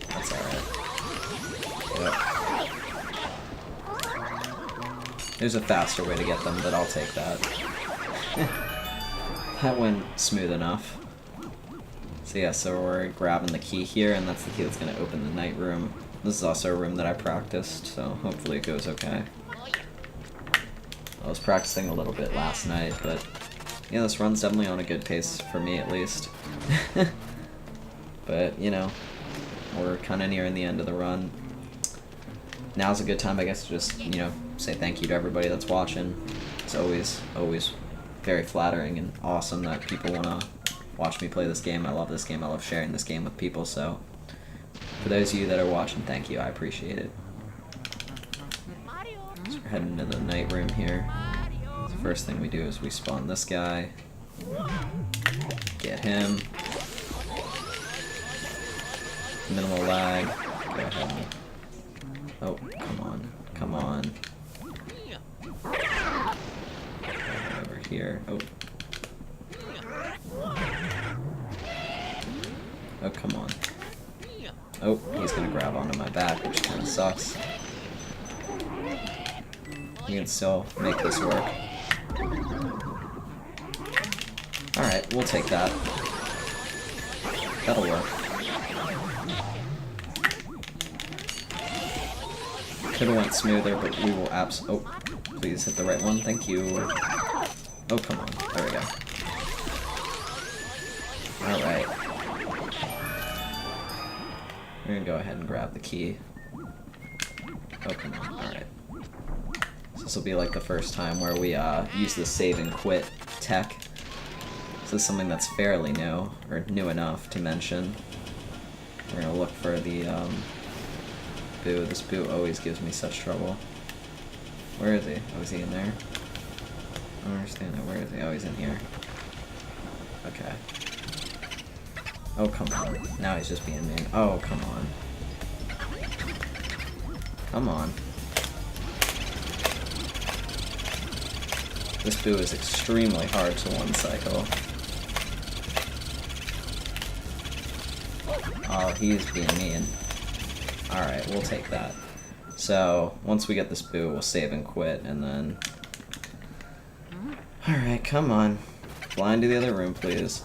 That's alright. Yep. There's a faster way to get them, but I'll take that. That went smooth enough. So yeah, so we're grabbing the key here, and that's the key that's going to open the night room. This is also a room that I practiced, so hopefully it goes okay. I was practicing a little bit last night, but yeah, this run's definitely on a good pace for me at least. But, you know, we're kind of nearing the end of the run. Now's a good time, I guess, to just, you know, say thank you to everybody that's watching. It's always very flattering and awesome that people want to watch me play this game. I love this game. I love sharing this game with people, so for those of you that are watching, thank you. I appreciate it. So we're heading to the night room here. So the first thing we do is we spawn this guy. Get him. Minimal lag. Go ahead and... Oh, come on. Come on. Over here. Oh. Oh, come on. Oh, he's gonna grab onto my back, which kinda sucks. We can still make this work. Alright, we'll take that. That'll work. Could've went smoother, but we will oh, please hit the right one, thank you. Oh, come on. There we go. Alright. We're gonna go ahead and grab the key. Oh, come on. Alright. So this will be like the first time where we use the save and quit tech. This is something that's fairly new, or new enough to mention. We're gonna look for the Boo. This Boo always gives me such trouble. Where is he? Oh, is he in there? I don't understand that. Where is he? Oh, he's in here. Okay. Oh, come on. Now he's just being mean. Oh, come on. Come on. This Boo is extremely hard to one-cycle. Oh, he's being mean. Alright, we'll take that. So, once we get this Boo, we'll save and quit, and then... Alright, come on. Fly into the other room, please.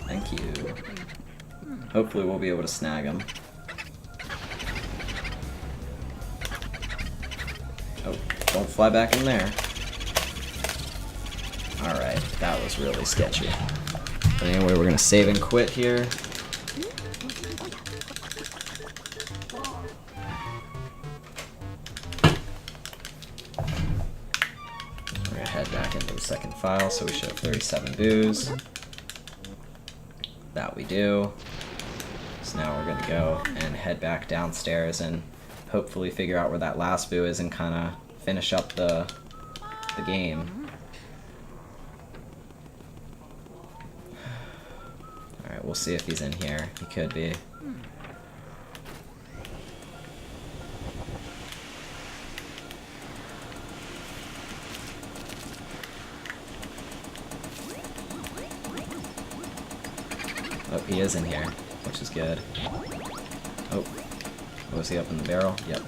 Thank you. Hopefully we'll be able to snag him. Oh, don't fly back in there. Alright, that was really sketchy. But anyway, we're gonna save and quit here. We're gonna head back into the second file, so we should have 37 boos. That we do. So now we're gonna go and head back downstairs and hopefully figure out where that last boo is and kind of finish up the game. Alright, we'll see if he's in here. He could be. Oh, he is in here, which is good. Oh, was he up in the barrel? Yep.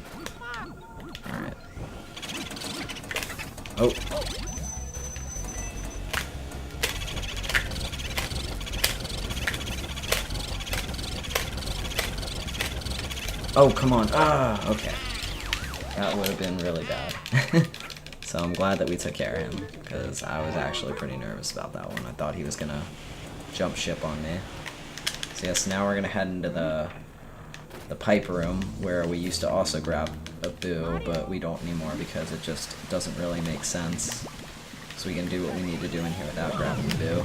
Alright. Oh. Oh, come on. Ah, okay. That would have been really bad. So I'm glad that we took care of him, because I was actually pretty nervous about that one. I thought he was gonna jump ship on me. So yes, now we're gonna head into the pipe room, where we used to also grab a boo, but we don't anymore because it just doesn't really make sense. So we can do what we need to do in here without grabbing the boo.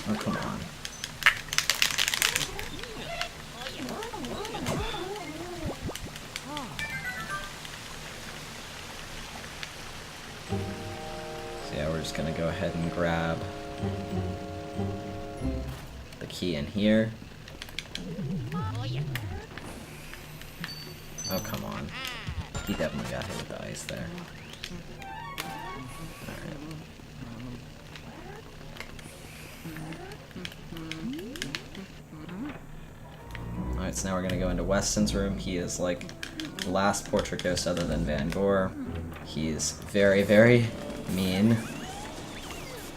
Oh, come on. So yeah, we're just gonna go ahead and grab the key in here. Oh, come on. He definitely got hit with the ice there. Alright. Alright, so now we're gonna go into Weston's room. He is like the last portrait ghost other than Van Gogh. He's very, very mean.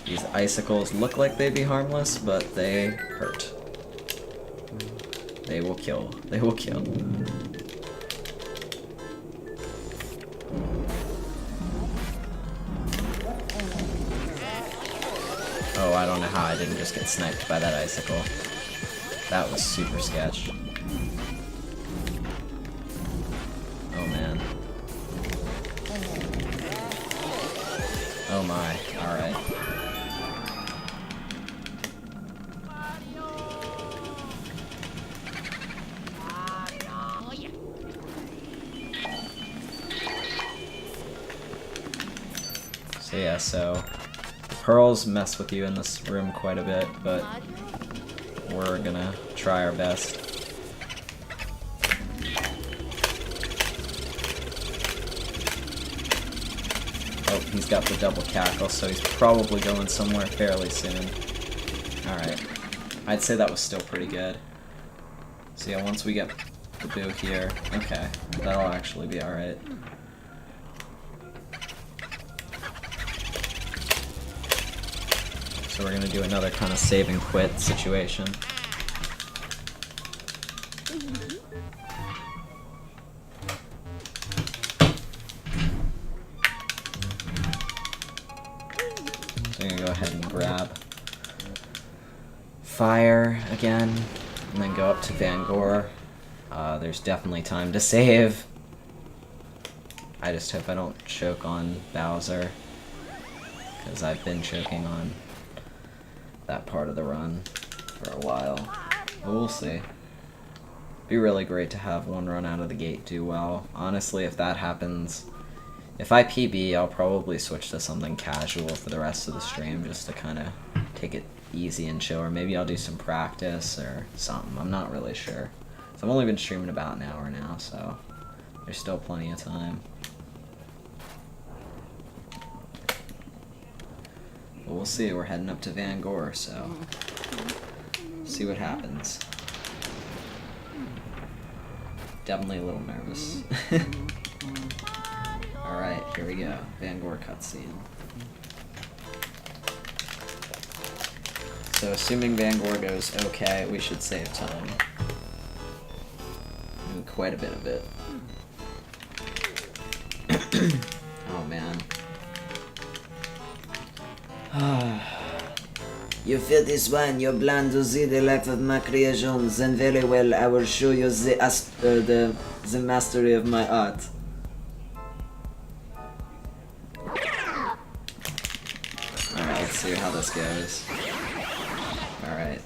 These icicles look like they'd be harmless, but they hurt. They will kill. They will kill. Oh, I don't know how I didn't just get sniped by that icicle. That was super sketch. Oh man. Oh my, alright. So yeah, so pearls mess with you in this room quite a bit, but we're gonna try our best. Oh, he's got the double cackle, so he's probably going somewhere fairly soon. Alright. I'd say that was still pretty good. So yeah, once we get the boo here, okay, that'll actually be alright. So we're gonna do another kind of save and quit situation. So I'm gonna go ahead and grab fire again, and then go up to Van Gogh. There's definitely time to save. I just hope I don't choke on Bowser, because I've been choking on that part of the run for a while. But we'll see. Be really great to have one run out of the gate do well. Honestly, if that happens, if I PB, I'll probably switch to something casual for the rest of the stream, just to kind of take it easy and chill, or maybe I'll do some practice or something. I'm not really sure. So I've only been streaming about an hour now, so there's still plenty of time. But we'll see. We're heading up to Van Gogh, so see what happens. Definitely a little nervous. Alright, here we go. Van Gogh cutscene. So assuming Van Gogh goes okay, we should save time. And quite a bit of it. Oh man. You feel this one, you plan to see the life of my creations, and very well I will show you the mastery of my art. Alright, let's see how this goes. Alright.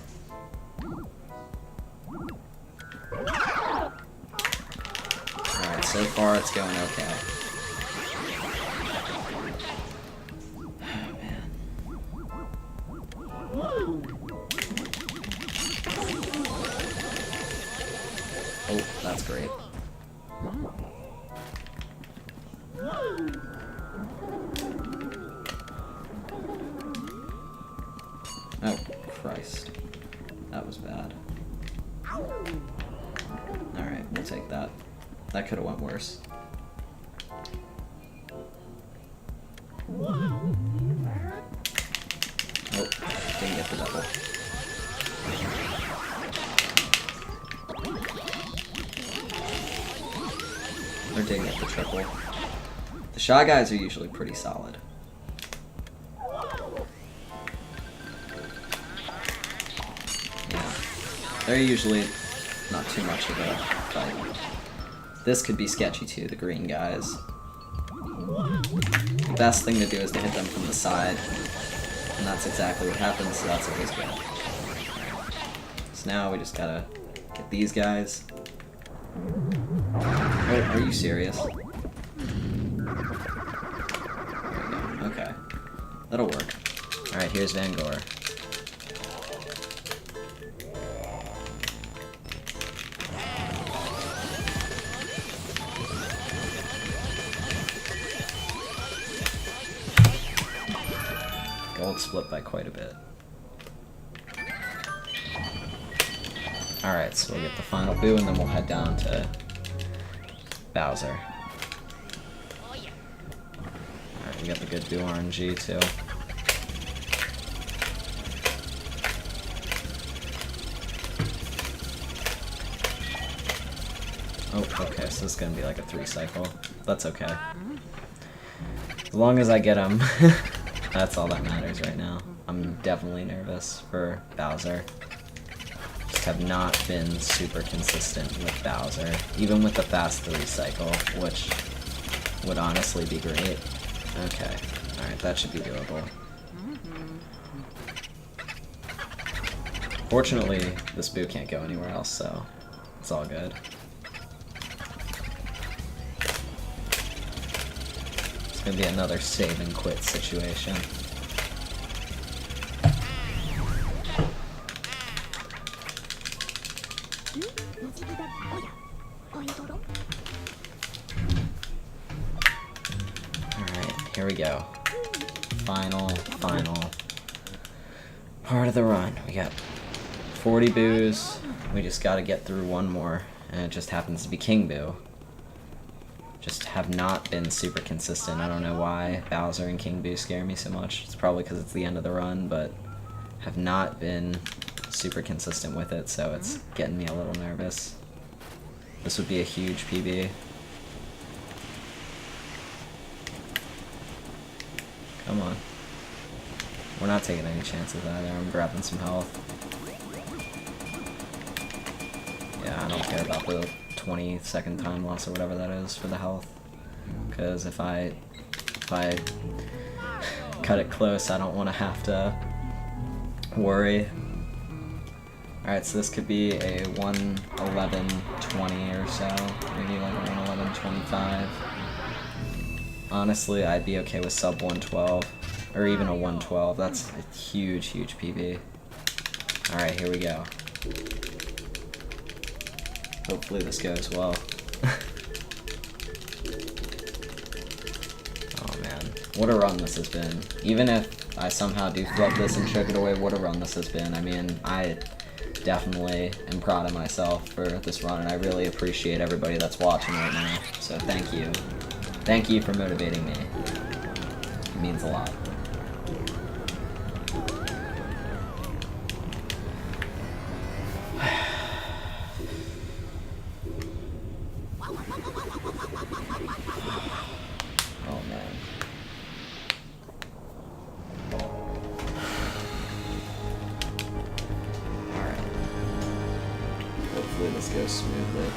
Alright, so far it's going okay. That's great. Oh, Christ. That was bad. Alright, we'll take that. That could have went worse. Oh, didn't get the double. Or didn't get the triple. The Shy Guys are usually pretty solid. Yeah. They're usually not too much of a fight. This could be sketchy too, the green guys. The best thing to do is to hit them from the side. And that's exactly what happens, so that's always good. So now we just gotta get these guys. Oh, are you serious? There we go. Okay. That'll work. Alright, here's Van Gore. Gold split by quite a bit. Alright, so we'll get the final boo and then we'll head down to Bowser. Alright, we got the good boo RNG too. Oh, okay, so this is gonna be like a 3 cycle. That's okay. As long as I get him, that's all that matters right now. I'm definitely nervous for Bowser. Just have not been super consistent with Bowser, even with the fast 3 cycle, which would honestly be great. Okay, alright, that should be doable. Fortunately, this boo can't go anywhere else, so it's all good. It's gonna be another save and quit situation. Alright, here we go. Final part of the run. We got 40 boos. We just gotta get through one more, and it just happens to be King Boo. Just have not been super consistent. I don't know why Bowser and King Boo scare me so much. It's probably because it's the end of the run, but have not been super consistent with it, so it's getting me a little nervous. This would be a huge PB. Come on. We're not taking any chances either. I'm grabbing some health. Yeah, I don't care about the 20-second time loss or whatever that is for the health. Because if I cut it close, I don't want to have to worry. Alright, so this could be a 111.20 or so. Maybe like a 111.25. Honestly, I'd be okay with sub 112. Or even a 112. That's a huge, huge PB. Alright, here we go. Hopefully this goes well. Oh man, what a run this has been. Even if I somehow do flub this and choke it away, what a run this has been. I mean, I definitely am proud of myself for this run, and I really appreciate everybody that's watching right now. So thank you. Thank you for motivating me. It means a lot. Oh man. Alright. Hopefully this goes smoothly.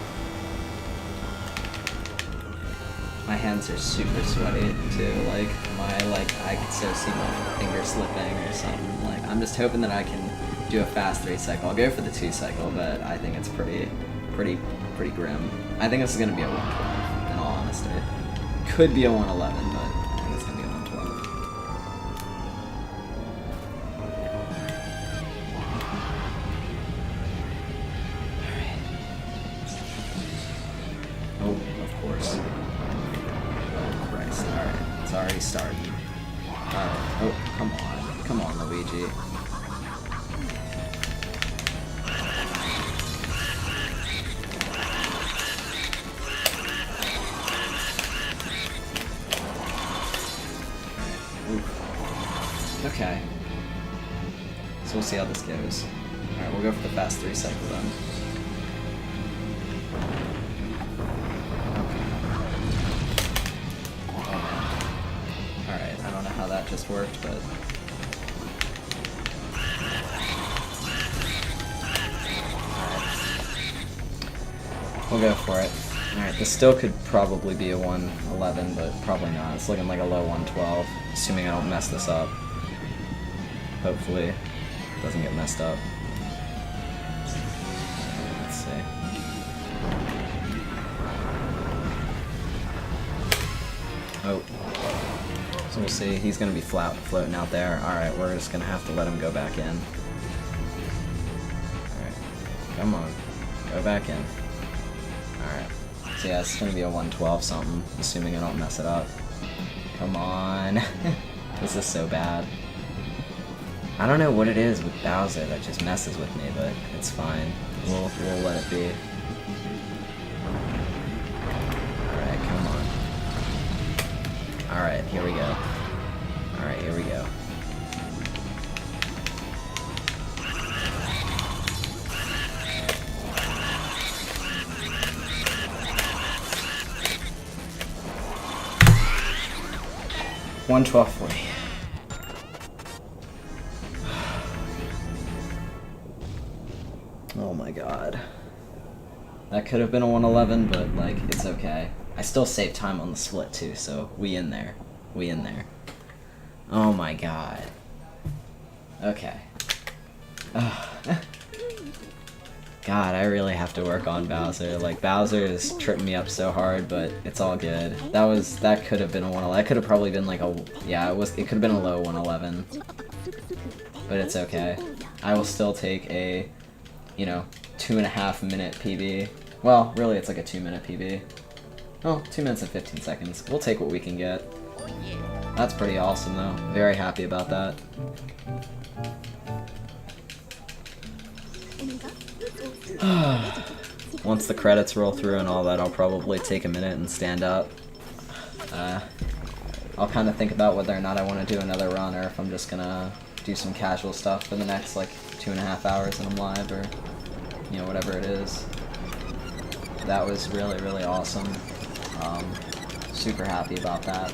My hands are super sweaty too, like I could so see my finger slipping or something. Like I'm just hoping that I can do a fast 3 cycle. I'll go for the 2 cycle, but I think it's pretty grim. I think this is gonna be a 112, in all honesty. Could be a 111, but I think it's gonna be a 112. Oh, come on. Come on, Luigi. Oof. Okay. So we'll see how this goes. Alright, we'll go for the fast 3 cycle then. Okay. Oh man. Alright, I don't know how that just worked, but... We'll go for it. Alright, this still could probably be a 111, but probably not. It's looking like a low 112, assuming I don't mess this up. Hopefully, it doesn't get messed up. Let's see. Oh. So we'll see. He's going to be floating out there. Alright, we're just going to have to let him go back in. Alright. Come on. Go back in. Alright. So yeah, it's gonna be a 112 something, assuming I don't mess it up. Come on. This is so bad. I don't know what it is with Bowser that just messes with me, but it's fine. We'll let it be. Alright, come on. Alright, here we go. Alright, here we go. $112.40. Oh my god. That could have been a 111, but like, it's okay. I still saved time on the split too, so we in there. We in there. Oh my god. Okay. God, I really have to work on Bowser. Like, Bowser is tripping me up so hard, but it's all good. That could have been a 111. That could have probably been like a, yeah, it could have been a low 111. But it's okay. I will still take a, you know, 2.5 minute PB. Well, really it's like a 2-minute PB. Oh, 2 minutes and 15 seconds. We'll take what we can get. That's pretty awesome though. Very happy about that. Once the credits roll through and all that, I'll probably take a minute and stand up. I'll kind of think about whether or not I want to do another run, or if I'm just gonna do some casual stuff for the next like 2.5 hours that I'm live, or you know, whatever it is. That was really, really awesome. Super happy about that.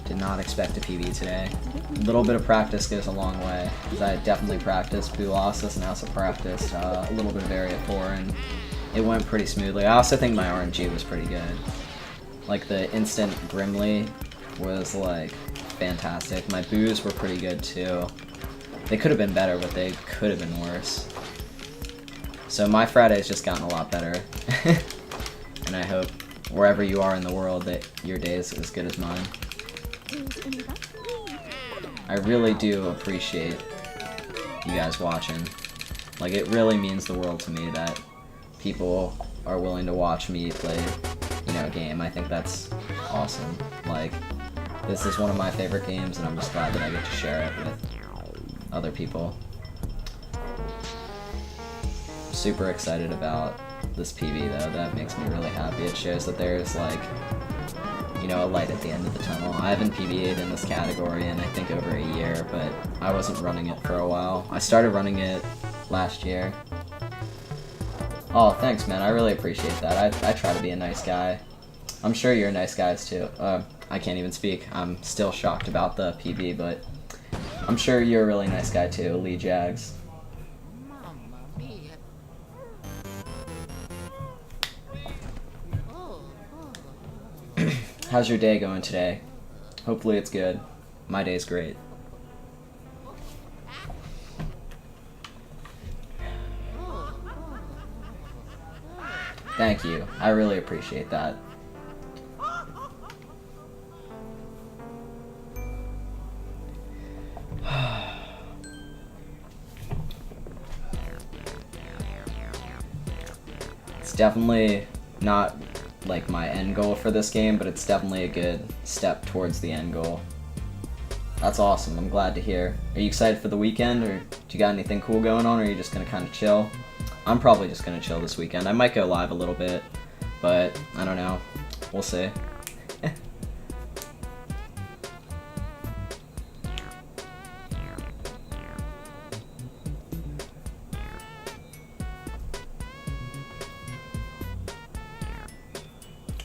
Did not expect a PB today. A little bit of practice goes a long way, because I definitely practiced Boolossus and I also practiced a little bit of Area 4, and it went pretty smoothly. I also think my RNG was pretty good. Like, the instant Grimly was, like, fantastic. My boos were pretty good, too. They could have been better, but they could have been worse. So my Friday's just gotten a lot better. And I hope, wherever you are in the world, that your day is as good as mine. I really do appreciate you guys watching. Like, it really means the world to me that people are willing to watch me play, you know, a game. I think that's awesome. Like, this is one of my favorite games, and I'm just glad that I get to share it with other people. Super excited about this PB though. That makes me really happy. It shows that there's, like, you know, a light at the end of the tunnel. I haven't PBA'd in this category in I think over a year, but I wasn't running it for a while. I started running it last year. Oh, thanks, man. I really appreciate that. I try to be a nice guy. I'm sure you're nice guys too. I can't even speak. I'm still shocked about the PB, but I'm sure you're a really nice guy too, Lee Jags. How's your day going today? Hopefully it's good. My day's great. Thank you. I really appreciate that. It's definitely not like my end goal for this game, but it's definitely a good step towards the end goal. That's awesome. I'm glad to hear. Are you excited for the weekend, or do you got anything cool going on, or are you just gonna kind of chill? I'm probably just gonna chill this weekend. I might go live a little bit, but I don't know. We'll see.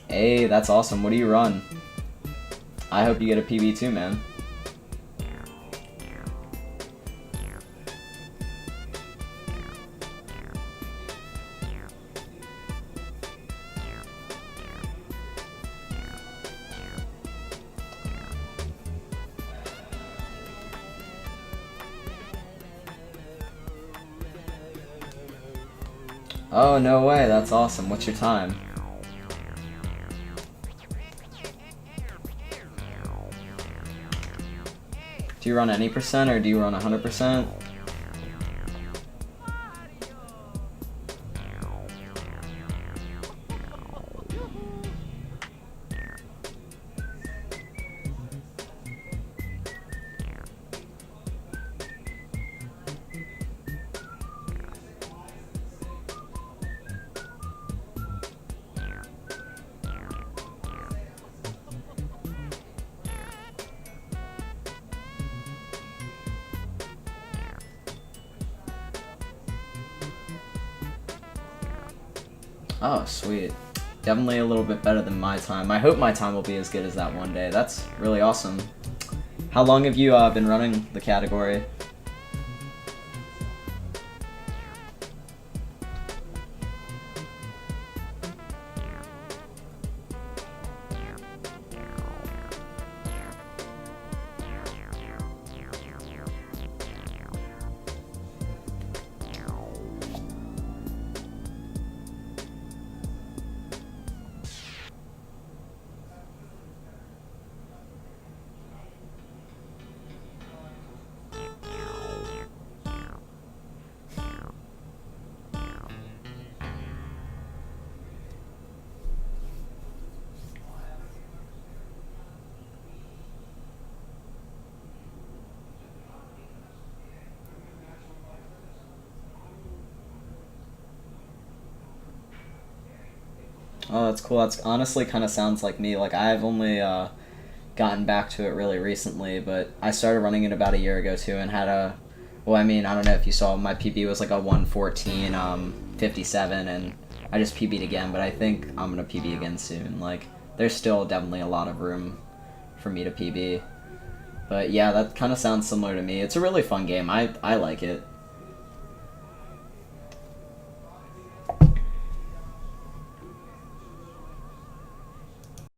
Hey, that's awesome. What do you run? I hope you get a PB too, man. Oh, no way. That's awesome. What's your time? Do you run any percent, or do you run 100%? Oh, sweet. Definitely a little bit better than my time. I hope my time will be as good as that one day. That's really awesome. How long have you been running the category? Oh, that's cool. That's honestly kind of sounds like me. Like, I've only gotten back to it really recently, but I started running it about a year ago too, and had a, well, I mean, I don't know if you saw, my PB was like a 114 57, and I just PB'd again, but I think I'm gonna PB again soon. Like, there's still definitely a lot of room for me to PB. But yeah, that kind of sounds similar to me. It's a really fun game. I like it.